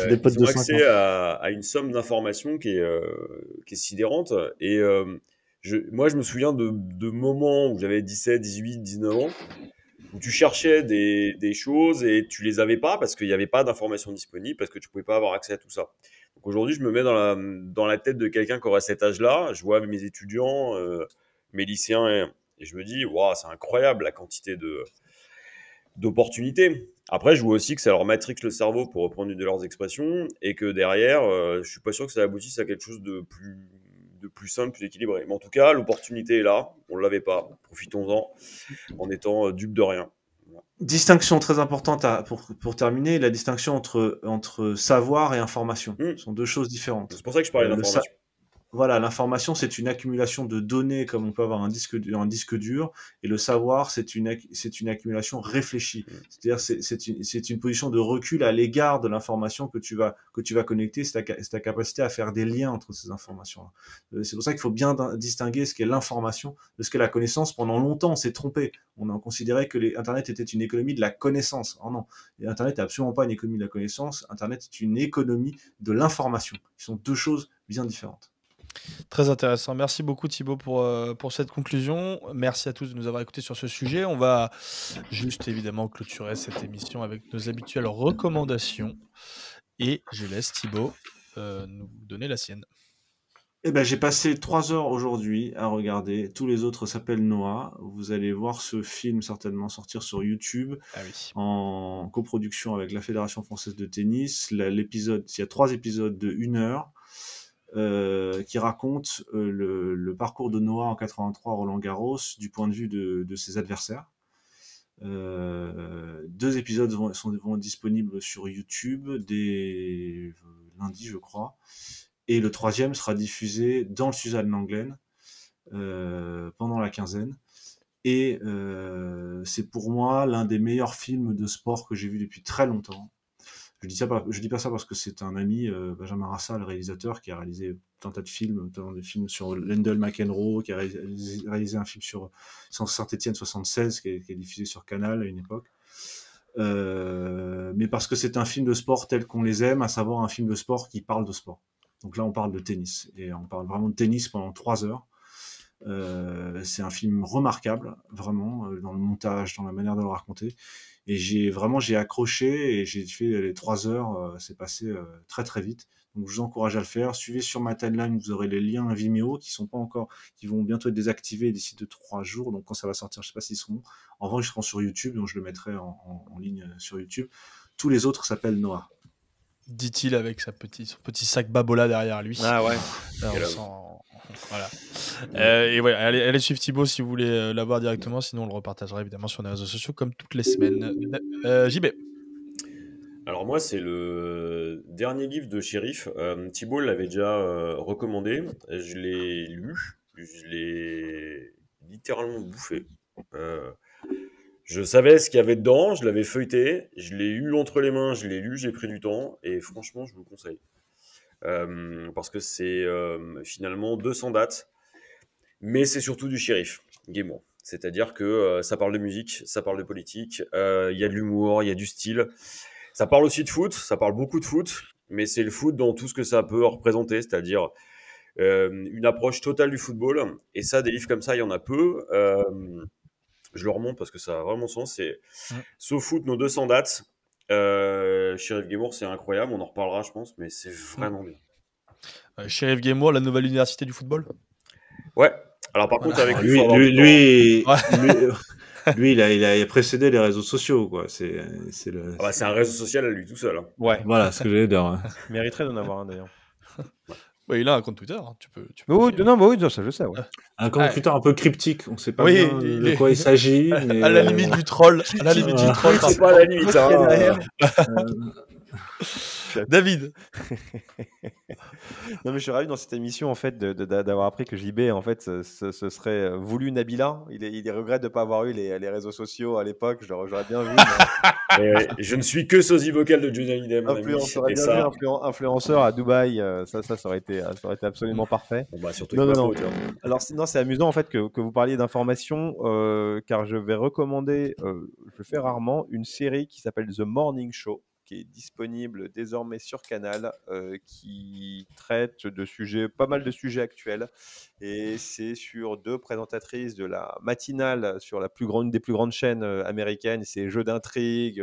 Des potes Ils de ont 5 accès ans. à une somme d'informations qui est sidérante. Et moi, je me souviens de moments où j'avais 17, 18, 19 ans, où tu cherchais des choses et tu les avais pas parce qu'il n'y avait pas d'informations disponibles, parce que tu pouvais pas avoir accès à tout ça. Donc aujourd'hui, je me mets dans la tête de quelqu'un qui aurait cet âge-là. Je vois mes étudiants, mes lycéens, et je me dis, waouh, c'est incroyable la quantité d'opportunités. Après, je vois aussi que ça leur matrixe le cerveau, pour reprendre une de leurs expressions, et que derrière, je suis pas sûr que ça aboutisse à quelque chose de plus simple, plus équilibré. Mais en tout cas, l'opportunité est là, on l'avait pas. Profitons-en en étant dupe de rien. Distinction très importante pour terminer, la distinction entre savoir et information. Ce sont deux choses différentes. C'est pour ça que je parlais d'information. Voilà, l'information, c'est une accumulation de données comme on peut avoir un disque dur, et le savoir, c'est une accumulation réfléchie. C'est-à-dire, c'est une position de recul à l'égard de l'information que tu vas connecter, c'est ta capacité à faire des liens entre ces informations-là. C'est pour ça qu'il faut bien distinguer ce qu'est l'information de ce qu'est la connaissance. Pendant longtemps, on s'est trompé. On a considéré que Internet était une économie de la connaissance. Oh non, Internet n'est absolument pas une économie de la connaissance. Internet est une économie de l'information. Ce sont deux choses bien différentes. Très intéressant. Merci beaucoup Thibaut pour cette conclusion. Merci à tous de nous avoir écoutés sur ce sujet. On va juste évidemment clôturer cette émission avec nos habituelles recommandations. Et je laisse Thibaut nous donner la sienne. J'ai passé 3 heures aujourd'hui à regarder. Tous les autres s'appellent Noah. Vous allez voir ce film certainement sortir sur YouTube en coproduction avec la Fédération française de tennis. Il y a 3 épisodes de 1 heure. Qui raconte le parcours de Noah en 83 à Roland-Garros du point de vue de ses adversaires. 2 épisodes vont être disponibles sur YouTube dès lundi, je crois. Et le 3e sera diffusé dans le Suzanne Lenglen pendant la quinzaine. Et c'est pour moi l'un des meilleurs films de sport que j'ai vu depuis très longtemps. Je dis pas ça parce que c'est un ami, Benjamin Rassa, le réalisateur, qui a réalisé un tas de films, notamment des films sur Lendl McEnroe, qui a réalisé un film sur Saint-Étienne 76, qui est diffusé sur Canal à une époque. Mais parce que c'est un film de sport tel qu'on les aime, à savoir un film de sport qui parle de sport. Donc là, on parle de tennis. Et on parle vraiment de tennis pendant 3 heures. C'est un film remarquable, vraiment, dans le montage, dans la manière de le raconter. Et j'ai accroché et j'ai fait les 3 heures, c'est passé très très vite. Donc je vous encourage à le faire. Suivez sur ma timeline, vous aurez les liens Vimeo qui vont bientôt être désactivés d'ici 2-3 jours. Donc quand ça va sortir, je sais pas s'ils seront. En revanche, ils seront sur YouTube, donc je le mettrai en ligne sur YouTube. Tous les autres s'appellent Noah. Dit-il avec son petit sac Babola derrière lui. Ah ouais. Là, on sent... Voilà. Et ouais, allez suivre Thibaut si vous voulez l'avoir directement, sinon on le repartagera évidemment sur les réseaux sociaux comme toutes les semaines. JB. Alors moi, c'est le dernier livre de Shérif. Thibault l'avait déjà recommandé. Je l'ai lu. Je l'ai littéralement bouffé. Je savais ce qu'il y avait dedans. Je l'avais feuilleté. Je l'ai eu entre les mains. Je l'ai lu. J'ai pris du temps. Et franchement, je vous le conseille. Parce que c'est finalement 200 dates. Mais c'est surtout du Shérif Guémour. C'est-à-dire que ça parle de musique, ça parle de politique. Il y a de l'humour, il y a du style. Ça parle aussi de foot, ça parle beaucoup de foot, mais c'est le foot dans tout ce que ça peut représenter, c'est-à-dire une approche totale du football. Et ça, des livres comme ça, il y en a peu. Je le remonte parce que ça a vraiment sens. C'est SoFoot, nos 200 dates. Shérif Guémour, c'est incroyable, on en reparlera, je pense, mais c'est vraiment bien. Shérif Guémour, la nouvelle université du football. Ouais. Alors par contre, avec lui, il a précédé les réseaux sociaux, quoi. C'est un réseau social à lui tout seul. Hein. Ouais. Voilà ce que j'allais dire. Ouais. Mériterait d'en avoir un d'ailleurs. Ouais, il a un compte Twitter. Hein. Tu peux oui, non, ça je sais. Ouais. Un compte Twitter un peu cryptique. On ne sait pas bien de quoi il s'agit. Mais à la limite du troll. À la limite du troll. C'est pas à la limite. David. Non mais je suis ravi dans cette émission en fait d'avoir appris que JB en fait ce serait voulu Nabila. Il regrette de ne pas avoir eu les réseaux sociaux à l'époque. J'aurais bien vu. Mais... je ne suis que sosie vocal de Johnny Hallyday, mon ami. Influenceur à Dubaï, ça aurait été absolument parfait. Bon, bah, surtout non. Alors c'est amusant en fait que vous parliez d'information car je vais recommander, je le fais rarement, une série qui s'appelle The Morning Show, qui est disponible désormais sur Canal, qui traite de sujets, pas mal de sujets actuels, et c'est sur 2 présentatrices de la matinale sur une des plus grandes chaînes américaines. C'est jeux d'intrigue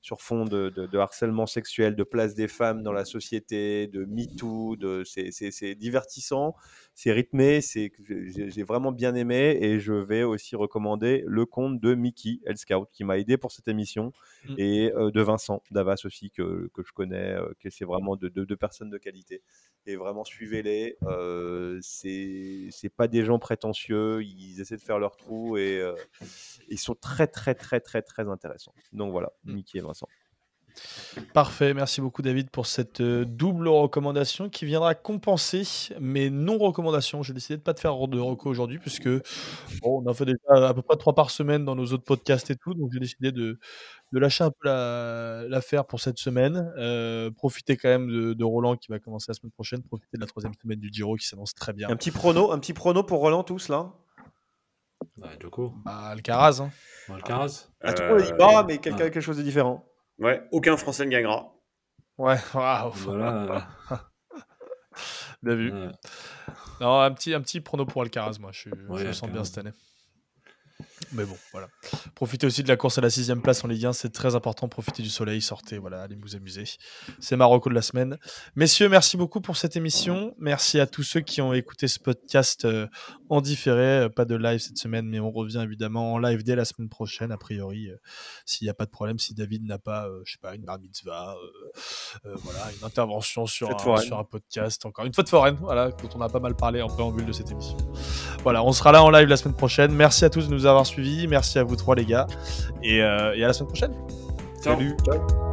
sur fond de harcèlement sexuel, de place des femmes dans la société, de MeToo, c'est divertissant, c'est rythmé, j'ai vraiment bien aimé, et je vais aussi recommander le compte de Mickey L Scout qui m'a aidé pour cette émission, et de Vincent Davas aussi que je connais, que c'est vraiment deux personnes de qualité, et vraiment suivez-les, c'est pas des gens prétentieux, ils essaient de faire leur trou, et ils sont très très très très très intéressants. Donc voilà, Mickey et Vincent. Parfait, merci beaucoup David pour cette double recommandation qui viendra compenser mes non-recommandations. J'ai décidé de ne pas te faire de reco aujourd'hui puisque on en fait déjà à peu près 3 par semaine dans nos autres podcasts et tout, donc j'ai décidé de lâcher un peu l'affaire pour cette semaine. Profitez quand même de Roland qui va commencer la semaine prochaine, profitez de la 3e semaine du Giro qui s'annonce très bien. Un petit prono pour Roland tous là. Du coup. Alcaraz. Hein. Alcaraz. Mais quelque chose de différent. Ouais, aucun Français ne gagnera. Ouais, voilà. Bien vu. Non, un petit prono pour Alcaraz, moi. Je le sens bien cette année. Mais bon, voilà. Profitez aussi de la course à la 6e place en Ligue 1, c'est très important. Profitez du soleil, sortez, voilà, allez vous amuser. C'est ma reco de la semaine. Messieurs, merci beaucoup pour cette émission. Merci à tous ceux qui ont écouté ce podcast en différé. Pas de live cette semaine, mais on revient évidemment en live dès la semaine prochaine, a priori, s'il n'y a pas de problème, si David n'a pas, une bar mitzvah, voilà, une intervention sur un podcast, encore une fête foraine, voilà, dont on a pas mal parlé en préambule de cette émission. Voilà, on sera là en live la semaine prochaine. Merci à tous de nous avoir suivis. Merci à vous 3 les gars. Et à la semaine prochaine. Salut. Ciao.